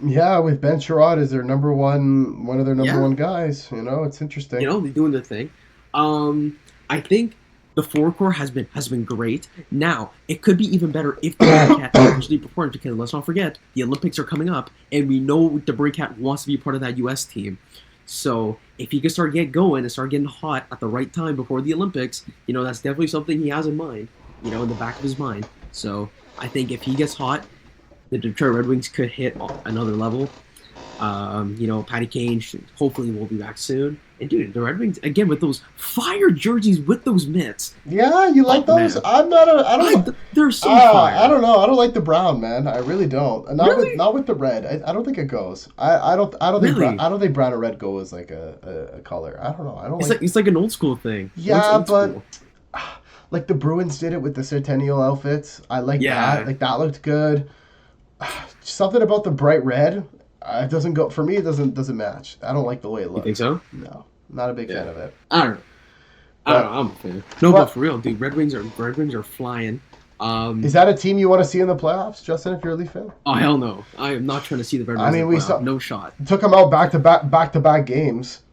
Sherrod as their one of their number one guys. It's interesting. They're doing their thing. I think the forecourt has been great. Now, it could be even better if the DeBrincat actually performs, because let's not forget, the Olympics are coming up, and we know DeBrincat wants to be part of that U.S. team. So if he can start going and start getting hot at the right time before the Olympics, that's definitely something he has in mind, in the back of his mind. So I think if he gets hot, the Detroit Red Wings could hit another level. Patty Kane hopefully will be back soon. And dude, the Red Wings again with those fire jerseys with those mitts. Yeah, you like those? Man. They're so fire. I don't know. I don't like the brown, man. I really don't. Not with the red. I don't think it goes. I don't think brown and red go as like a color. I don't know. It's like an old school thing. Yeah, but like the Bruins did it with the Centennial outfits. I like that. Like that looked good. Something about the bright red. It doesn't go for me. It doesn't match. I don't like the way it looks. You think so? No, not a big fan of it. I don't know. I'm a fan. But for real, dude, Red Wings are flying. Is that a team you want to see in the playoffs, Justin? If you're a Leaf fan? Oh hell no! I am not trying to see the Red Wings. I mean, we saw no shot. Took them out back to back games.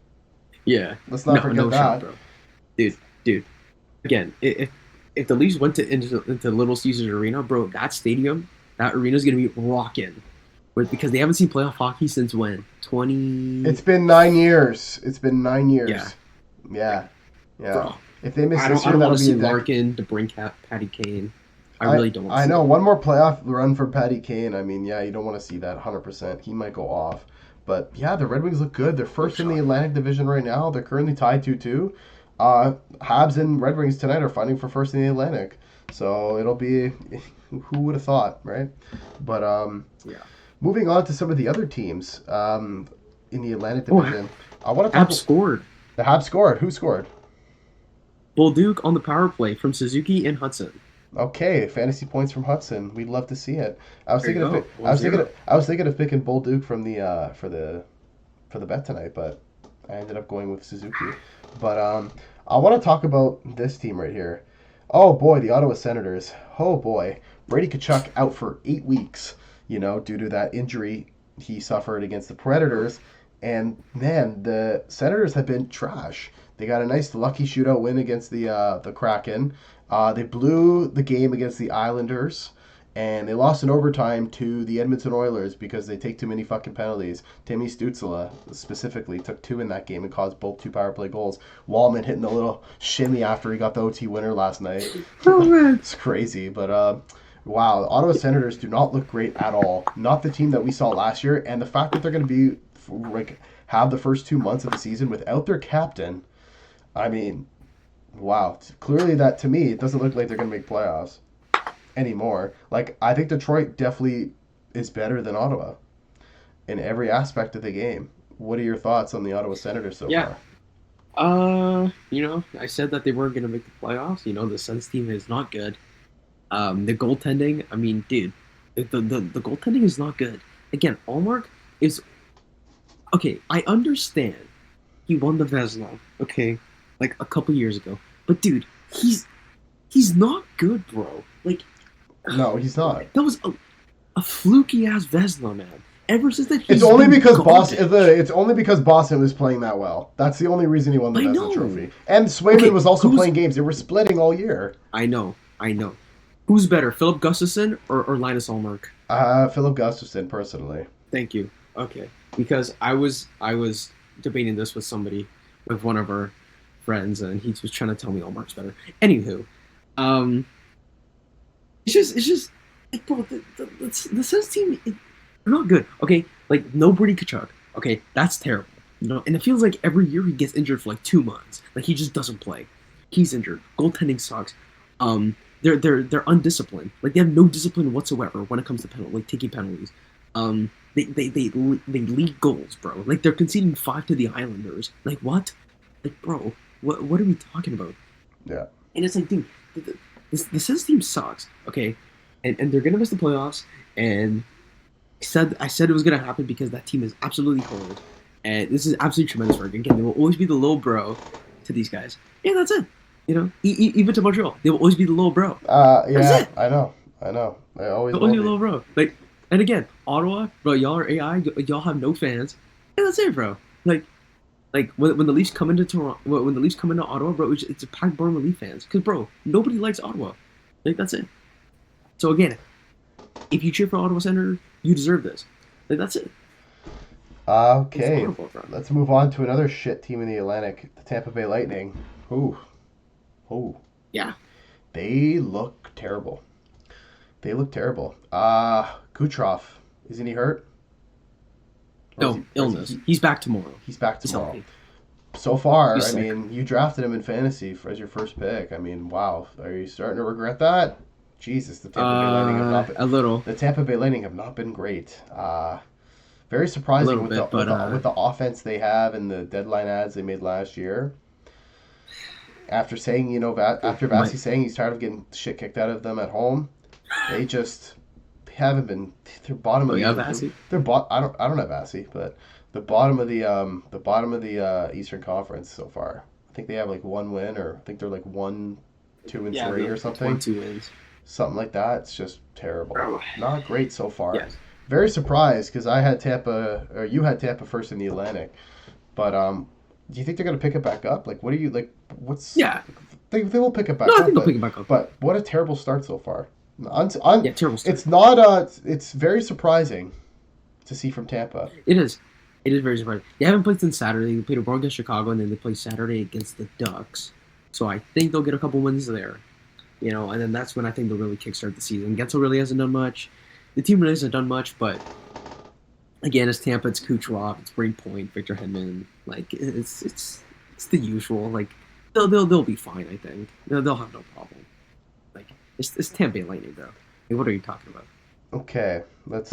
Yeah. Let's not No, forget no shot, that. bro. Dude. Again, if the Leafs went into Little Caesars Arena, bro, that stadium, that arena is gonna be rocking. Because they haven't seen playoff hockey since when? It's 20. been 9 years. It's been nine Yeah, years. yeah, Yeah, yeah. bro. If they miss this I year, don't want that'll to be a see decade. Larkin, DeBrincat, Patty Kane. I I really don't want to I see know that. one more playoff run for Patty Kane. I mean, yeah, you don't want to see that 100%. He might go off, but yeah, the Red Wings look good. They're No first in the shot. Atlantic Division right now. They're currently tied 2-2. Habs and Red Wings tonight are fighting for first in the Atlantic, so it'll be who would have thought, right? But Yeah. moving on to some of the other teams in the Atlantic Oh, Division, I want to Habs talk. scored. The Habs scored. Who scored? Bolduc on the power play from Suzuki and Hudson. Okay, fantasy points from Hudson. We'd love to see it. I was There you thinking of go. I One was thinking zero. of, I was thinking of picking Bull Duke from the for the bet tonight, but I ended up going with Suzuki. But I want to talk about this team right here. Oh boy, the Ottawa Senators. Oh boy, Brady Kachuk out for 8 weeks. Due to that injury he suffered against the Predators. And man, the Senators have been trash. They got a nice lucky shootout win against the Kraken. They blew the game against the Islanders, and they lost in overtime to the Edmonton Oilers because they take too many fucking penalties. Timmy Stützle specifically took two in that game and caused both two power play goals. Wallman hitting a little shimmy after he got the OT winner last night. Oh man. It's crazy, but wow, the Ottawa Senators do not look great at all. Not the team that we saw last year, and the fact that they're going to be like have the first 2 months of the season without their captain. I mean, wow. Clearly, that to me, it doesn't look like they're going to make playoffs anymore. Like, I think Detroit definitely is better than Ottawa in every aspect of the game. What are your thoughts on the Ottawa Senators so Yeah. far? I said that they weren't gonna make the playoffs. The Suns team is not good. The goaltending, I mean, dude, the goaltending is not good. Again, Allmark is okay. I understand he won the Vezina, okay, like a couple years ago, but dude, he's not good, bro. Like No, he's not. that was a fluky ass Vezina, man. Ever since that, It's he's only been because garbage. Boston was playing that well. That's the only reason he won the I Vezina know. Trophy. And Swayman Okay, was also who's playing games. They were splitting all year. I know. Who's better, Philip Gustafson or Linus Allmark? Philip Gustafson, personally. Thank you. Okay, because I was debating this with somebody, with one of our friends, and he was trying to tell me Allmark's better. Anywho, um, it's just like, bro, the Suns team, they're not good. Okay, like no Brady Kachuk. Okay, that's terrible. And it feels like every year he gets injured for like 2 months. Like he just doesn't play. He's injured. Goaltending sucks. They're undisciplined. Like they have no discipline whatsoever when it comes to like taking penalties. They leak goals, bro. Like they're conceding 5 to the Islanders. Like what? Like bro, what are we talking about? Yeah. And it's like, dude, the Sens team sucks. Okay, and they're gonna miss the playoffs. And I said it was gonna happen because that team is absolutely cold, and this is absolutely tremendous work. Again, they will always be the little bro to these guys. Yeah, that's it. Even to Montreal, they will always be the little bro. That's Yeah, it. I know. I know. They always They'll will always be the be. little bro. Like, and again, Ottawa, bro, y'all are AI. Y'all have no fans. Yeah, that's it, bro. Like when the Leafs come into Toronto, when the Leafs come into Ottawa, bro, it's a packed barn with Leaf fans. Because bro, nobody likes Ottawa. Like that's it. So again, if you cheer for Ottawa Senator, you deserve this. Like that's it. It's Okay, horrible, bro. let's move on to another shit team in the Atlantic, the Tampa Bay Lightning. Ooh, ooh, Yeah. they look terrible. They look terrible. Kucherov, isn't he hurt? Or is No illness. He's back tomorrow. he's back He's tomorrow? healthy. So far, He's I sick. mean, you drafted him in fantasy as your first pick. I mean, wow, are you starting to regret that? Jesus, A little, the Tampa Bay Lightning have not been great. Very a surprising little with the bit, but with the offense they have and the deadline ads they made last year. After saying, after my Vasi saying he's tired of getting shit kicked out of them at home, they just haven't been. They're bottom oh of yeah, the. Vasi. I don't have Vasi, but the bottom of the Eastern Conference so far. I think they have like one win, or I think they're like 1, 2, and 3 or It's one something, two wins. something like that. It's just terrible. Oh, Not great so far. yes. Very surprised because I had Tampa, or you had Tampa first in the Atlantic. But Do you think they're going to pick it back up? Like, what do you like? What's Yeah. They will pick it back No, I up. think they'll pick it back up. But what a terrible start so far. Yeah, terrible start. It's not. It's very surprising to see from Tampa. It is. It is very surprising. They haven't played since Saturday. They played tomorrow against Chicago, and then they play Saturday against the Ducks. So I think they'll get a couple wins there. And then that's when I think they'll really kickstart the season. Gensel really hasn't done much. The team really hasn't done much, but again, it's Tampa, it's Kucherov, it's Brayden Point, Victor Hedman. Like it's the usual. Like they'll be fine. I think they'll have no problem. Like it's Tampa Bay Lightning though. Like, what are you talking about? Okay, let's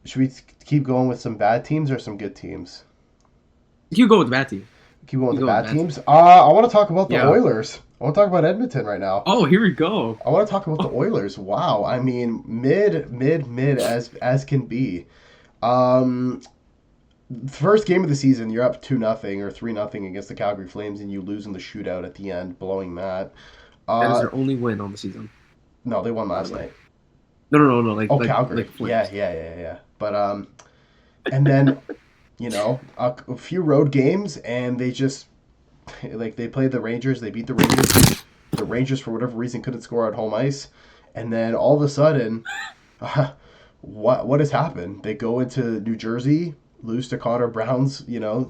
should we keep going with some bad teams or some good teams? You go with the bad team. Keep going with the bad teams. I want to talk about the Oilers. I want to talk about Edmonton right now. Oh, here we go. I want to talk about the Oilers. Wow, I mean, mid as can be. First game of the season, you're up 2-0 or 3-0 against the Calgary Flames, and you lose in the shootout at the end, blowing that. That is their only win on the season. No, they won last night. No. Like Calgary. Like Yeah. But and then a few road games, and they just they played the Rangers. They beat the Rangers. The Rangers, for whatever reason, couldn't score at home ice, and then all of a sudden, what has happened? They go into New Jersey, lose to Connor Brown's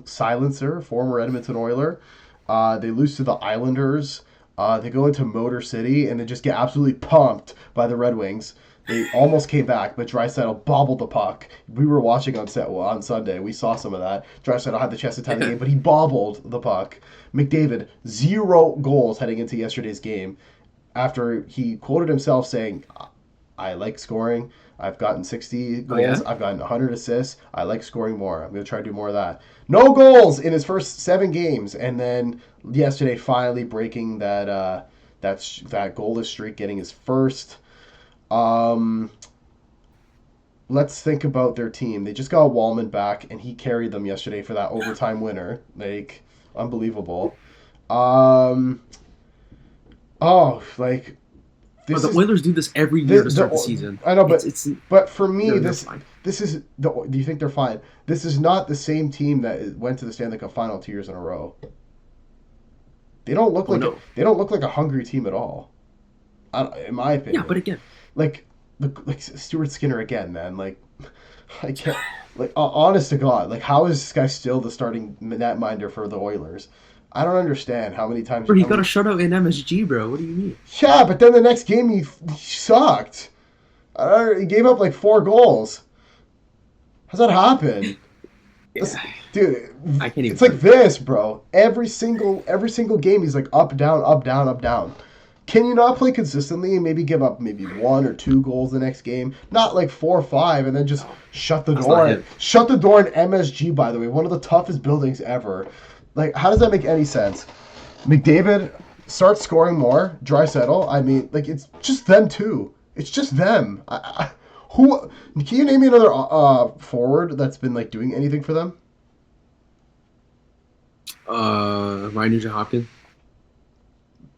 silencer, former Edmonton Oiler. They lose to the Islanders. They go into Motor City, and they just get absolutely pumped by the Red Wings. They almost came back, but Draisaitl bobbled the puck. We were watching on Sunday. We saw some of that. Draisaitl had the chance to tie the game, but he bobbled the puck. McDavid, 0 goals heading into yesterday's game after he quoted himself saying, I like scoring. I've gotten 60 goals. Yeah? I've gotten 100 assists. I like scoring more. I'm going to try to do more of that. No goals in his first 7 games. And then yesterday finally breaking that goalless streak, getting his first. Let's think about their team. They just got Wallman back, and he carried them yesterday for that overtime winner. Like, unbelievable. The Oilers do this every year to start the season. I know, but for me, this is do you think they're fine? This is not the same team that went to the Stanley Cup final 2 years in a row. They don't look they don't look like a hungry team at all. In my opinion. Yeah, but again, like Stuart Skinner again, man. Like, I can't. Like, honest to God, like, how is this guy still the starting netminder for the Oilers? I don't understand how many times. Bro, he got a shutout in MSG, bro. What do you mean? Yeah, but then the next game he sucked. He gave up like 4 goals. How's that happen? Yeah. Dude, I can't even. It's like this, bro. Every single game he's like up, down, up, down, up, down. Can you not play consistently and maybe give up maybe 1 or 2 goals the next game? Not like 4 or 5 and then just shut the door. Shut the door in MSG, by the way. One of the toughest buildings ever. Like, how does that make any sense? McDavid starts scoring more. Draisaitl. I mean, like, it's just them two. It's just them. Who? Can you name me another forward that's been like doing anything for them? Ryan Nugent-Hopkins.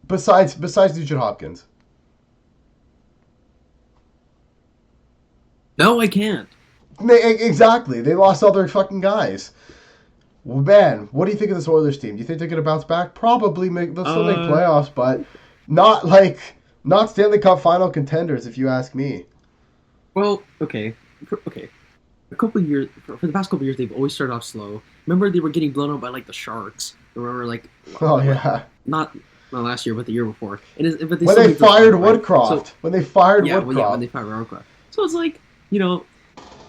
Besides Nugent-Hopkins. No, I can't. Exactly. They lost all their fucking guys. Well, man, what do you think of this Oilers team? Do you think they're going to bounce back? Probably. They'll still make playoffs, but not Stanley Cup final contenders, if you ask me. Well, okay. A couple of years, for the past couple of years, they've always started off slow. Remember, they were getting blown out by like the Sharks. Remember, like not last year, but the year before. But when they fired Woodcroft. When they fired Woodcroft. So it's like,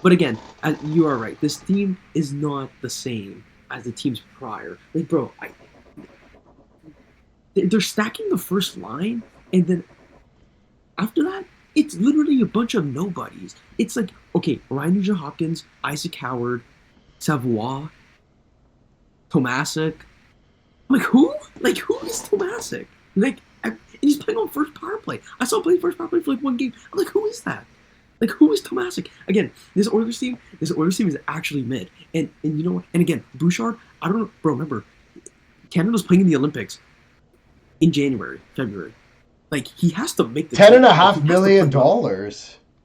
but again, you are right. This team is not the same as the teams prior. Like, bro, they're stacking the first line, and then after that, it's literally a bunch of nobodies. It's like, okay, Ryan Nugent-Hopkins, Isaac Howard, Savoie, Tomasic. I'm like, who? Like, who is Tomasic? Like, and he's playing on first power play. I saw him play first power play for like 1 game. I'm like, who is that? Like, who is Tomasic? Again, this Oilers team is actually mid. And you know what? And again, Bouchard, I don't know, bro, remember, Canada's playing in the Olympics in January, February. Like, he has to make the $10.5 million.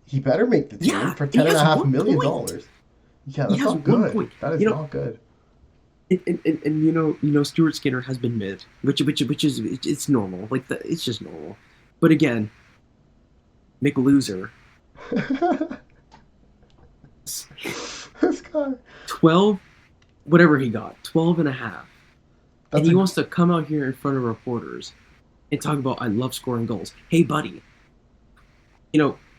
He better make the team for $10.5 million. Yeah, that's not good. That is not good. And Stuart Skinner has been mid, which is it's normal. Like it's just normal. But again, McLoser, This guy. 12, whatever he got, 12 and a half. That's And he a- wants to come out here in front of reporters and talk about I love scoring goals. Hey, buddy,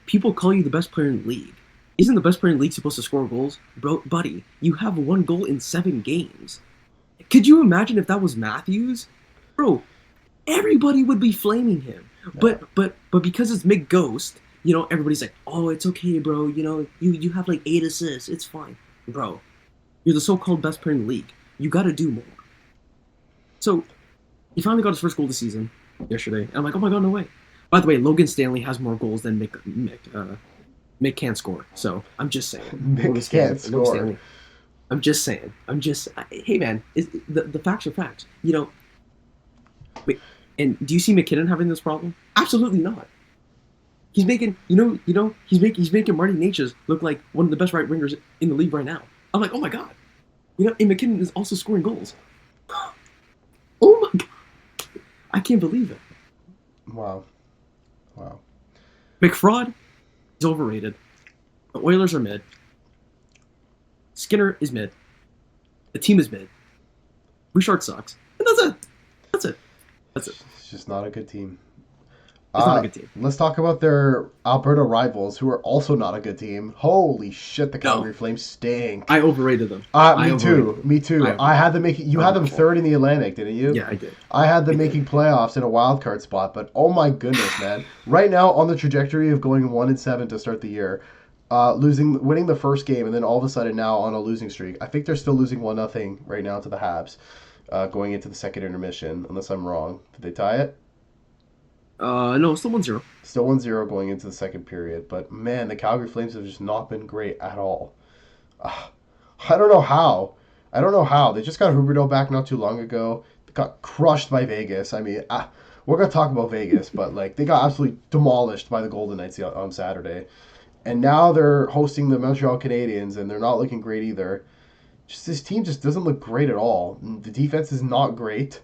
people call you the best player in the league. Isn't the best player in the league supposed to score goals? Bro, buddy, you have 1 goal in 7 games. Could you imagine if that was Matthews? Bro, everybody would be flaming him. But because it's Mick Ghost, everybody's like, "Oh, it's okay, bro. You have like 8 assists. It's fine." Bro, you're the so-called best player in the league. You got to do more. So, he finally got his first goal this season yesterday. And I'm like, "Oh my god, no way." By the way, Logan Stanley has more goals than Mick can't score. So, I'm just saying. Mick can't score. Stanley, I'm just saying. Hey man, the facts are facts. And do you see McKinnon having this problem? Absolutely not. He's making he's making Marty Necas look like one of the best right wingers in the league right now. I'm like, oh my god. And McKinnon is also scoring goals. Oh my god. I can't believe it. Wow. McFraud is overrated. The Oilers are mid. Skinner is mid. The team is mid. Bouchard sucks. And that's it. It's just not a good team. It's not a good team. Let's talk about their Alberta rivals, who are also not a good team. Holy shit, the Calgary Flames stink. I overrated them. Me too. I had them making. You had them third in the Atlantic, didn't you? Yeah, I did. I had them making playoffs in a wild card spot, but oh my goodness, man! Right now on the trajectory of going 1-7 to start the year, winning the first game, and then all of a sudden now on a losing streak. I think they're still losing 1-0 right now to the Habs, going into the second intermission. Unless I'm wrong, did they tie it? No, still 1-0. Still 1-0 going into the second period. But, man, the Calgary Flames have just not been great at all. I don't know how. They just got Huberdeau back not too long ago. They got crushed by Vegas. I mean, we're going to talk about Vegas, but, they got absolutely demolished by the Golden Knights on Saturday. And now they're hosting the Montreal Canadiens, and they're not looking great either. This team just doesn't look great at all. The defense is not great.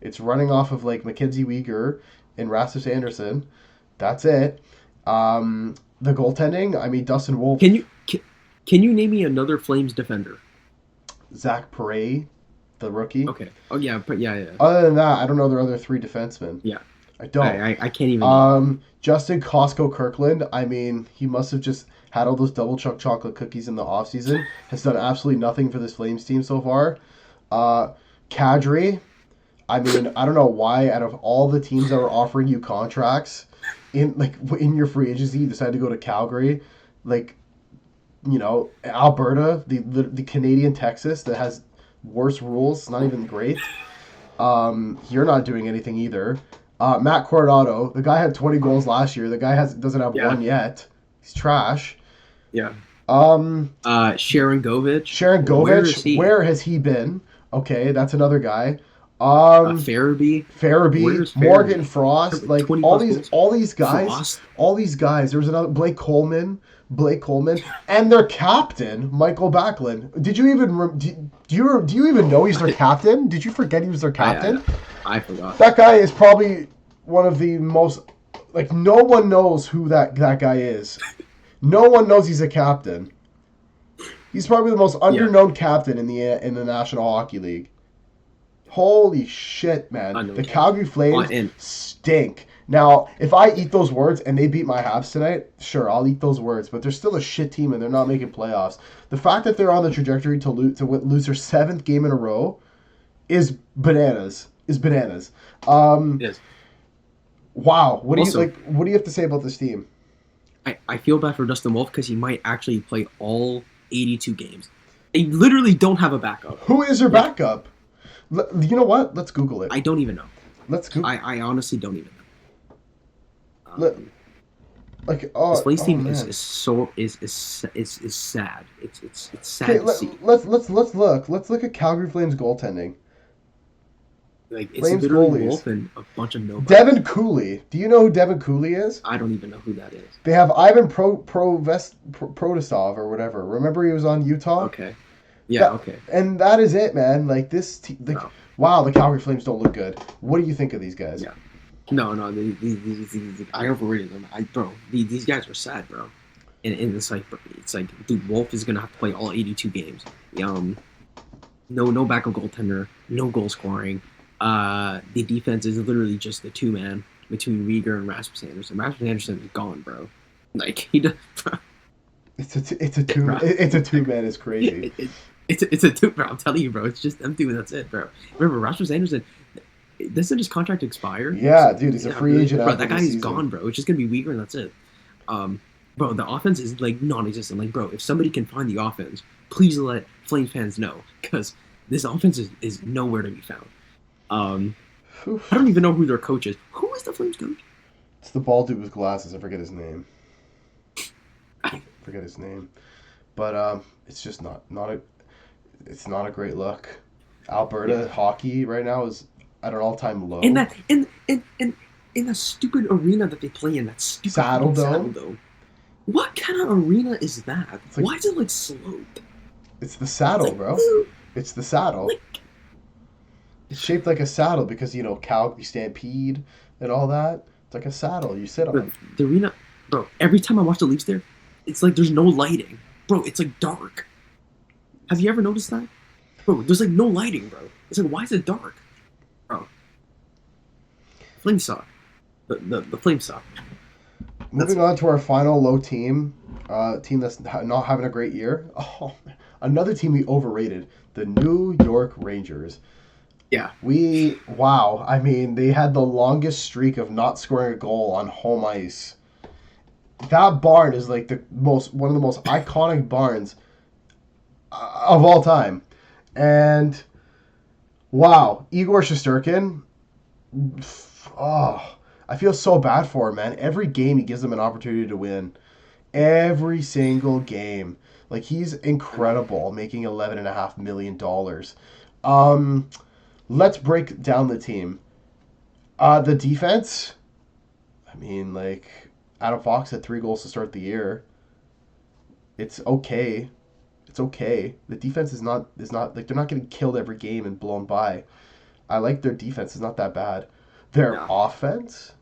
It's running off of, Mackenzie Weegar and Rasmus Anderson. That's it. The goaltending, I mean, Dustin Wolf. Can you name me another Flames defender? Zach Parise, the rookie. Okay. Oh yeah, but yeah. Other than that, I don't know their other 3 defensemen. Yeah. I don't. I can't even. Justin Costco Kirkland. I mean, he must have just had all those double chuck chocolate cookies in the offseason. Has done absolutely nothing for this Flames team so far. Kadri. I mean, I don't know why out of all the teams that were offering you contracts in your free agency, you decided to go to Calgary. Alberta, the Canadian Texas that has worse rules, not even great. You're not doing anything either. Matt Coronado, the guy had 20 goals last year. The guy doesn't have one yet. He's trash. Yeah. Sharon Govich, where has he been? Okay, that's another guy. Farabee, Morgan Frost, all these guys. Frost. All these guys. There was another Blake Coleman, and their captain Michael Backlund. Did you even do you even know he's their captain? Did you forget he was their captain? I forgot. That guy is probably one of the most no one knows who that guy is. No one knows he's a captain. He's probably the most underknown captain in the National Hockey League. Holy shit, man. The Calgary Flames stink. Now, if I eat those words and they beat my Habs tonight, sure, I'll eat those words. But they're still a shit team and they're not making playoffs. The fact that they're on the trajectory to lose their 7th game in a row is bananas. Yes. Wow. What do you have to say about this team? I feel bad for Dustin Wolf because he might actually play all 82 games. They literally don't have a backup. Who is their backup? You know what? Let's Google it. I don't even know. Let's Google. I honestly don't even know. This Flames team is sad. It's sad to see. Let's look. Let's look at Calgary Flames goaltending. It's literally goalies. Wolf and a bunch of nobody. Devin Cooley. Do you know who Devin Cooley is? I don't even know who that is. They have Ivan Protasov or whatever. Remember he was on Utah? Okay. Yeah. That Okay. and that is it, man. Like No. wow, the Calgary Flames don't look good. What do you think of these guys? Yeah. No. No. I overrated them. Bro, these guys are sad, bro. And it's like, dude, Wolf is gonna have to play all 82 games. No backup goaltender, no goal scoring. The defense is literally just the two man between Rieger and Rasmus Anderson. Rasmus Anderson is gone, bro. Like he does, bro. It's a two man. It's crazy. It's a two, bro. I'm telling you, bro. It's just them two, and that's it, bro. Remember, Rasmus Anderson. Doesn't his contract expire? Yeah, dude, he's a free agent. Bro, After that guy the is season. gone, bro. It's just gonna be Rieger, and that's it. Bro, the offense is like non-existent. Like, bro, if somebody can find the offense, please let Flames fans know, because this offense is nowhere to be found. I don't even know who their coach is. Who is the Flames coach? It's the bald dude with glasses. I forget his name. But it's just it's not a great look. Alberta hockey right now is at an all-time low. In that in the stupid arena that they play in, that stupid Saddle Saddle Dome? Dome. What kind of arena is that? It's like- Why is it like sloped? It's the saddle, It's like, bro. ooh, It's the saddle. like, It's shaped like a saddle because Calgary Stampede and all that. It's like a saddle you sit bro, on. the arena, bro. Every time I watch the Leafs there, it's like there's no lighting, bro. It's like dark. Have you ever noticed that, bro? There's like no lighting, bro. It's like, why is it dark, bro? Flames suck. The Flames suck. Moving on to our final low team, team that's not having a great year. Oh, another team we overrated, the New York Rangers. Yeah. Wow. I mean, they had the longest streak of not scoring a goal on home ice. That barn is like one of the most iconic barns of all time. And wow, Igor Shesterkin. Oh, I feel so bad for him, man. Every game he gives them an opportunity to win. Every single game. Like, he's incredible, making $11.5 million. Let's break down the team. The defense, I mean, like, Adam Fox had 3 goals to start the year. It's okay. It's okay. The defense is not like, they're not getting killed every game and blown by. I like their defense. It's not that bad. Their offense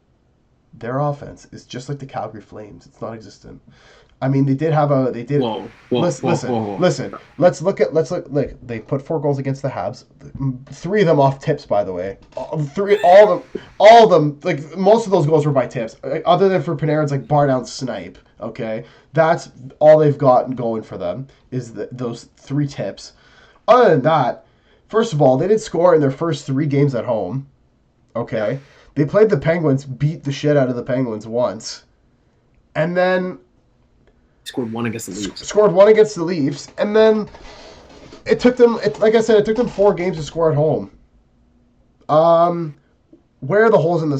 is just like the Calgary Flames. It's non-existent. I mean, they did. Whoa. Listen. Let's look. Like, they put 4 goals against the Habs. 3 of them off tips, by the way. All of them. Like, most of those goals were by tips. Other than for Panarin's like bar down snipe. Okay, that's all they've got going for them is those 3 tips. Other than that, first of all, they didn't score in their first 3 games at home. Okay, they played the Penguins, beat the shit out of the Penguins once, and then scored 1 against the Leafs. Scored 1 against the Leafs, and then it took them. Like I said, it took them 4 games to score at home. Where are the holes in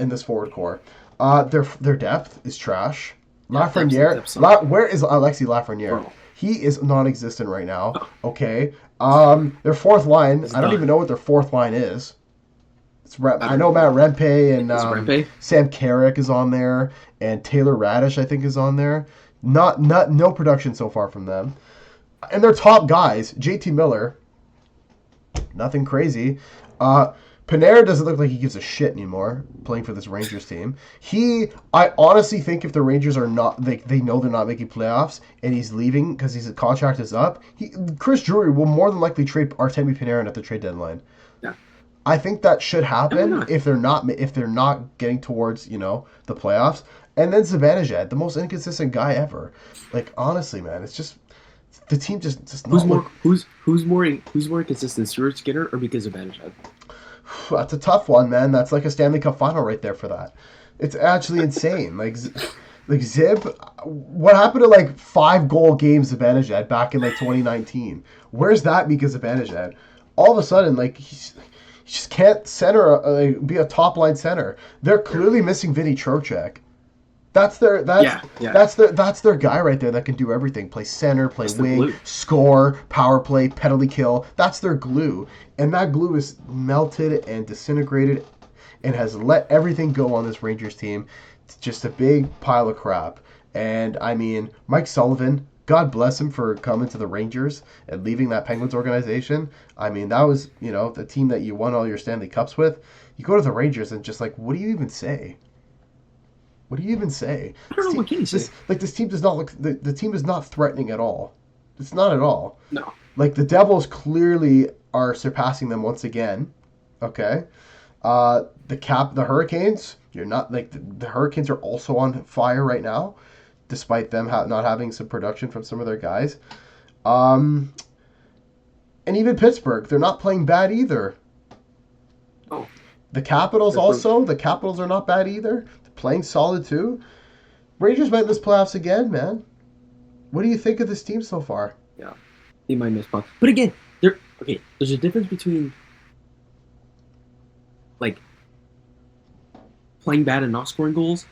this forward core? Their depth is trash. Lafreniere. Where is Alexis Lafreniere? Bro. He is non-existent right now. Okay. Their fourth line. I don't even know what their fourth line is. I know Matt Rempe and Sam Carrick is on there, and Taylor Radish I think is on there. No production so far from them. And their top guys, JT Miller, nothing crazy. Panarin doesn't look like he gives a shit anymore playing for this Rangers team. I honestly think if the Rangers are not, they know they're not making playoffs and he's leaving because his contract is up, Chris Drury will more than likely trade Artemi Panarin at the trade deadline. Yeah. I think that should happen if they're not getting towards the playoffs. And then Zibanejad, the most inconsistent guy ever. Like, honestly, man, it's just the team just not. Who's more inconsistent, Stuart Skinner or because of Zibanejad? That's a tough one, man. That's like a Stanley Cup final right there for that. It's actually insane. Like Zib, what happened to like 5-goal games Zibanejad back in like 2019? Where's that because of Zibanejad? All of a sudden, like he just can't be a top line center. They're clearly missing Vinny Trocheck. That's their guy right there that can do everything. Play center, play wing, score, power play, penalty kill. That's their glue. And that glue is melted and disintegrated and has let everything go on this Rangers team. It's just a big pile of crap. And I mean, Mike Sullivan, God bless him for coming to the Rangers and leaving that Penguins organization. I mean, that was, the team that you won all your Stanley Cups with. You go to the Rangers and just like, what do you even say? What do you even say? I don't know, what can you say? This team does not look. The team is not threatening at all. It's not at all. No. Like the Devils clearly are surpassing them once again. Okay. The Hurricanes. You're not like the Hurricanes are also on fire right now, despite them not having some production from some of their guys. And even Pittsburgh, they're not playing bad either. Oh. The Capitals The Capitals are not bad either. They're playing solid too. Rangers might miss playoffs again, man. What do you think of this team so far? Yeah, they might miss playoffs. But again, there's a difference between like playing bad and not scoring goals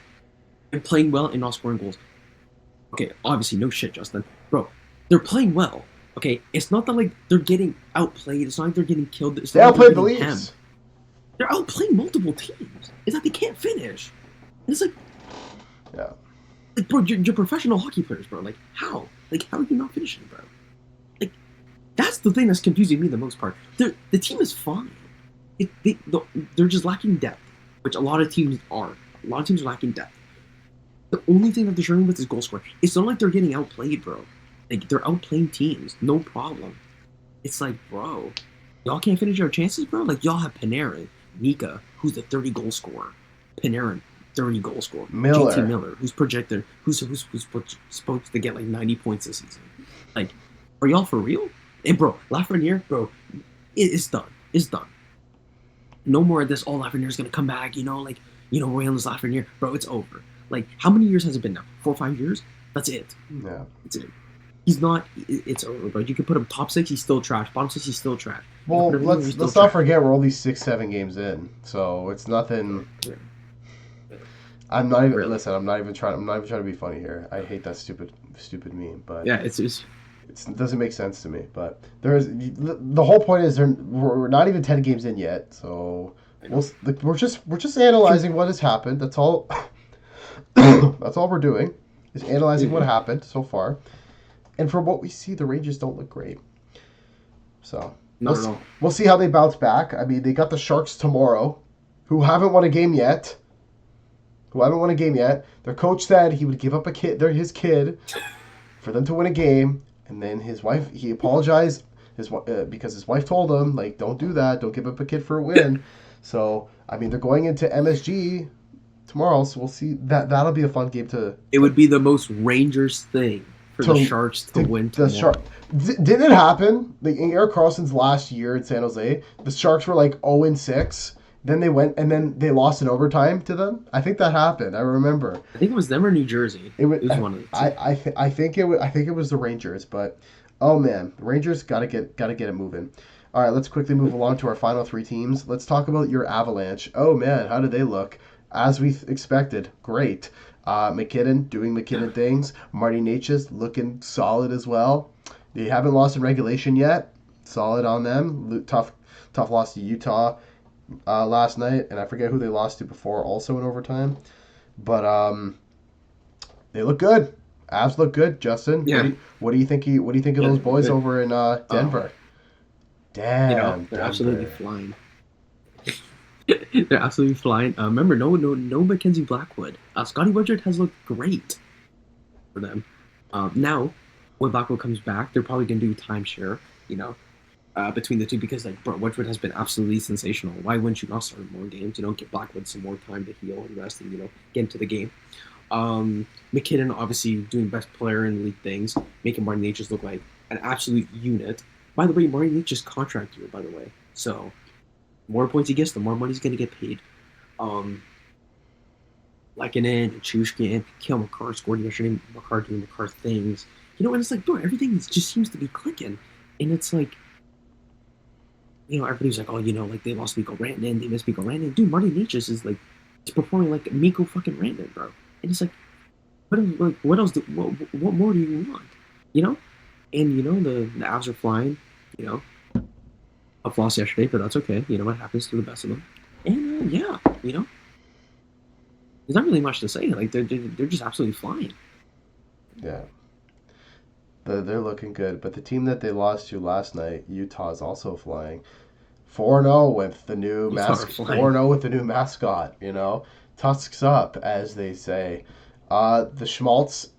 and playing well and not scoring goals. Okay, obviously, no shit, Justin. Bro, they're playing well. Okay, it's not that like they're getting outplayed. It's not like they're getting killed. It's they outplayed the Leafs. They're outplaying multiple teams. It's like they can't finish. And it's like, yeah, like bro, you're professional hockey players, bro. Like how? Like how are you not finishing, bro? Like that's the thing that's confusing me the most part. The team is fine. They're just lacking depth, which a lot of teams are. A lot of teams are lacking depth. The only thing that they're struggling with is goal scoring. It's not like they're getting outplayed, bro. Like they're outplaying teams, no problem. It's like, bro, y'all can't finish your chances, bro. Like y'all have Panarin, Nika, who's the 30 goal scorer, Panarin, 30 goal scorer, JT Miller, who's projected, who's supposed to get like 90 points this season. Like, are y'all for real? And bro, Lafreniere, bro, it's done. It's done. No more of this. Oh, Lafreniere's gonna come back. Rayon's Lafreniere, bro. It's over. Like, how many years has it been now? 4 or 5 years? That's it. Yeah. That's it. He's not. It's over, bro. You can put him top 6, he's still trash. Bottom 6, he's still trash. Well, let's not forget we're only 6-7 games in, so it's nothing. Yeah. I'm not even. Really? Listen, I'm not even trying to be funny here. I hate that stupid meme, but yeah, it doesn't make sense to me. But the whole point is we're not even 10 games in yet, so we're just analyzing what has happened. That's all. That's all we're doing is analyzing what happened so far, and from what we see, the Rangers don't look great. So we'll see how they bounce back. I mean, they got the Sharks tomorrow, who haven't won a game yet. Their coach said he would give up his kid, for them to win a game, and then he apologized because his wife told him, like, don't do that, don't give up a kid for a win. So I mean, they're going into MSG tomorrow, so we'll see. That'll be a fun game to. It would be the most Rangers thing for the Sharks to win tomorrow. Didn't it happen? Like in Erik Karlsson's last year in San Jose, the Sharks were like 0-6. Then they went and then they lost in overtime to them. I think that happened. I remember. I think it was them or New Jersey. It was one of the two. I think it was the Rangers, but oh man, the Rangers gotta get it moving. All right, let's quickly move along to our final 3 teams. Let's talk about your Avalanche. Oh man, how did they look? As we expected, great. McKinnon doing McKinnon things. Marty Necas looking solid as well. They haven't lost in regulation yet. Solid on them. Tough loss to Utah last night, and I forget who they lost to before, also in overtime. But they look good. Avs look good. Justin, yeah. What do you think of those boys over in Denver? Damn, they're absolutely flying. They're absolutely flying. Remember, no Mackenzie Blackwood. Scotty Woodard has looked great for them. Now, when Blackwood comes back, they're probably going to do timeshare, between the two, because, like, bro, Woodard has been absolutely sensational. Why wouldn't you not start more games? Give Blackwood some more time to heal and rest and, get into the game. McKinnon, obviously, doing best player in the league things, making Martin Necas look like an absolute unit. By the way, Martin Necas contract year, by the way. So, more points he gets, the more money he's going to get paid. Lehkonen, Chushkin, Kale McCarr scored yesterday. McCarr doing McCarr things. And it's like, bro, everything just seems to be clicking. And it's like, everybody's like, oh, like, they lost Mikko Rantanen, they missed Mikko Rantanen. Dude, Marty Necas is, like, he's performing like Mikko fucking Rantanen, bro. And it's like, what else? What more do you want? And, the Avs are flying, I've lost yesterday, but that's okay. What happens to the best of them. And, there's not really much to say. Like, they're just absolutely flying. Yeah. They're looking good. But the team that they lost to last night, Utah, is also flying. 4-0 with the new Utah are mask. flying. 4-0 with the new mascot. Tusks up, as they say. The Schmaltz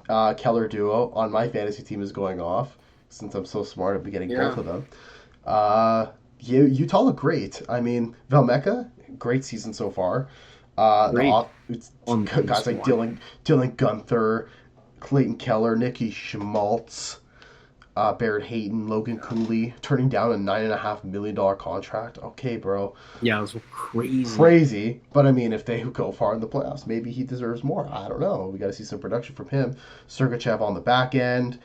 Keller duo on my fantasy team is going off. Since I'm so smart, I'll be getting both Yeah. of them. Utah look great. I mean, Velmeka, great season so far. Great It's on the guys like squad. Dylan Gunther, Clayton Keller, Nicky Schmaltz, Barrett Hayton, Logan Cooley, turning down a $9.5 million contract. Okay, bro, Yeah, it was crazy. crazy. But I mean, if they go far in the playoffs, maybe he deserves more. I don't know. We got to see some production from him. Sergachev on the back end.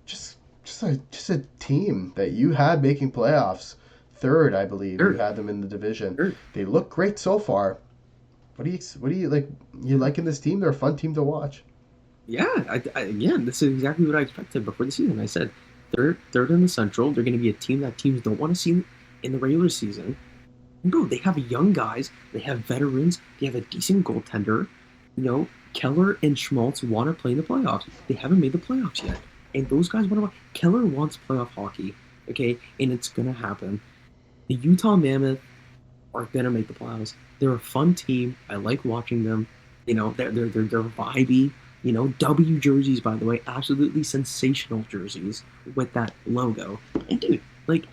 Just, just a team that you had making playoffs. Third, I believe you Sure, had them in the division. sure. They look great so far. What do you like? You liking this team? They're a fun team to watch. Yeah, again, this is exactly what I expected before the season. I said third in the Central. They're going to be a team that teams don't want to see in the regular season. And bro, they have young guys. They have veterans. They have a decent goaltender. Keller and Schmaltz want to play in the playoffs. They haven't made the playoffs yet, and those guys want to. Keller wants playoff hockey. Okay, and it's going to happen. The Utah Mammoth are gonna make the playoffs. They're a fun team. I like watching them. They're vibey. W jerseys, by the way, absolutely sensational jerseys with that logo. And dude, like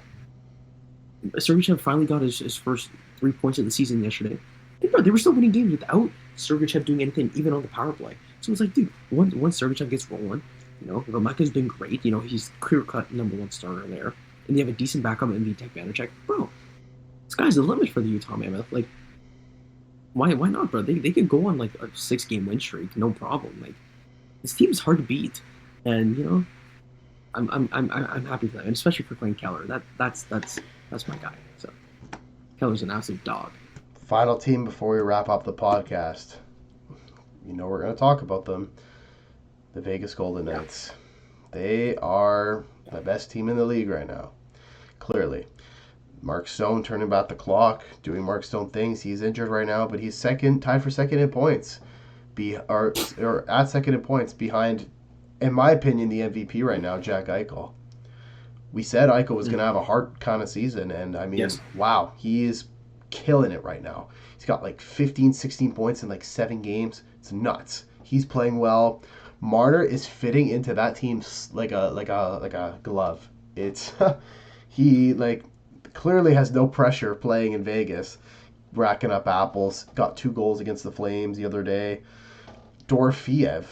Sergachev finally got his first 3 points of the season yesterday. And, bro, they were still winning games without Sergachev doing anything, even on the power play. So it's like, dude, once Sergachev gets rolling, Vomaka's been great. He's clear cut number one starter there, and they have a decent backup in Vitek Vanacek. Bro, sky's the limit for the Utah Mammoth. Like, why not, bro? They could go on like a 6 game win streak, no problem. Like, this team is hard to beat, and I'm happy for them, and especially for playing Keller. That's my guy. So Keller's an absolute dog. Final team before we wrap up the podcast. We're going to talk about them. The Vegas Golden Yeah, Knights. They are the best team in the league right now. Clearly. Mark Stone turning back the clock, doing Mark Stone things. He's injured right now, but he's tied for second in points. Or at second in points behind, in my opinion, the MVP right now, Jack Eichel. We said Eichel was going to have a hard kind of season, and I mean, yes, wow, he is killing it right now. He's got like 15, 16 points in like 7 games. It's nuts. He's playing well. Marner is fitting into that team like a glove. It's he like clearly has no pressure playing in Vegas, racking up apples. Got 2 goals against the Flames the other day. Dorofeev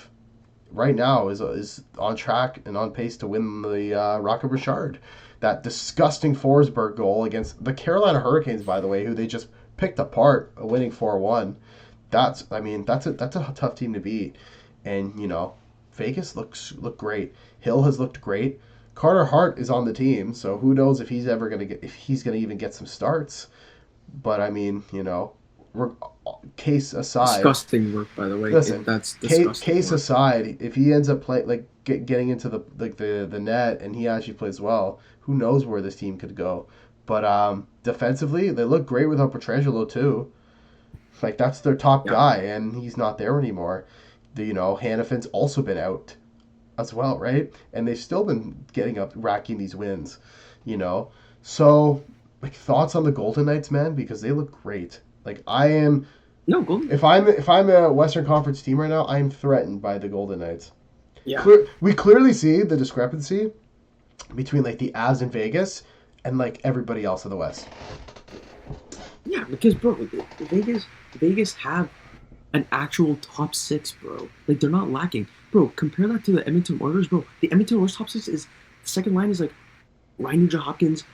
right now is on track and on pace to win the Rocket Richard. That disgusting Forsberg goal against the Carolina Hurricanes, by the way, who they just picked apart, winning 4-1. That's a tough team to beat, and Vegas look great. Hill has looked great. Carter Hart is on the team, so who knows if he's gonna even get some starts. But I mean, case aside, disgusting work, by the way. listen, That's disgusting case work. aside, if he ends up getting into the net and he actually plays well, who knows where this team could go. But defensively, they look great without Petrangelo too. Like that's their top Yeah, guy, and he's not there anymore. Hannafin's also been out as well, right? And they've still been racking these wins, you know. So, like thoughts on the Golden Knights, man, because they look great. Like I am, no, Golden. if I'm a Western Conference team right now, I am threatened by the Golden Knights. Yeah, We clearly see the discrepancy between like the Avs in Vegas and like everybody else in the West. yeah, because bro, Vegas have an actual top six, bro. Like they're not lacking, bro. Compare that to the Edmonton Oilers, bro. The Edmonton Oilers top six is the second line is like Ryan Nugent Hopkins,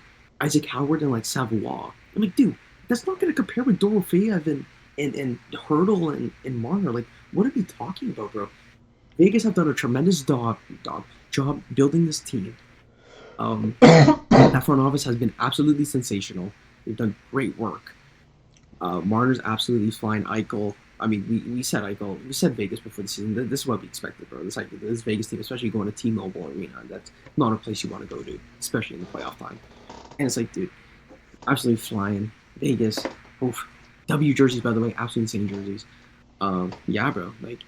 Isaac Howard, and like Savoie. I'm like, dude, that's not gonna compare with Dorofeev and Hurdle and Marner. Like, what are we talking about, bro? Vegas have done a tremendous job building this team. That front office has been absolutely sensational. They've done great work. Marner's absolutely flying. Eichel. I mean, we said Eichel. We said Vegas before the season. This is what we expected, bro. This Vegas team, especially going to T-Mobile Arena, that's not a place you want to go to, especially in the playoff time. And it's like, dude, absolutely flying. Vegas. Oof. W jerseys, by the way, absolutely insane jerseys. Yeah, bro. Like,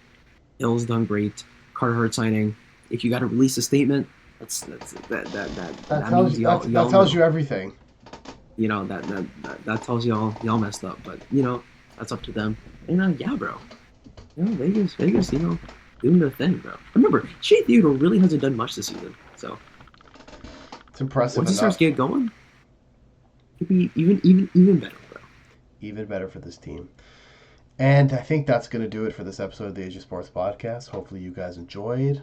Hill's done great. Carter Hart signing. If you got to release a statement, That that tells means you that y'all tells know. you everything. That tells y'all messed up. But that's up to them. And yeah, bro. Vegas, doing their thing, bro. Remember, Shea Theodore really hasn't done much this season. So It's impressive once he starts enough. getting going, it could be even better, bro. Even better for this team. And I think that's going to do it for this episode of the Age of Sports podcast. Hopefully, you guys enjoyed.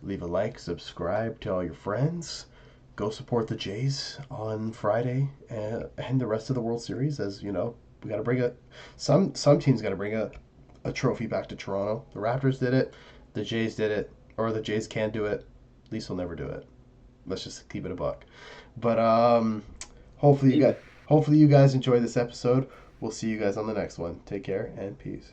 Leave a like, subscribe, tell all your friends. Go support the Jays on Friday and the rest of the World Series. As you know, we got to bring some teams got to bring a trophy back to Toronto. The Raptors did it. The Jays did it, or the Jays can't do it. At least we'll never do it. Let's just keep it a buck. But hopefully you Maybe. guys hopefully you guys enjoy this episode. We'll see you guys on the next one. Take care and peace.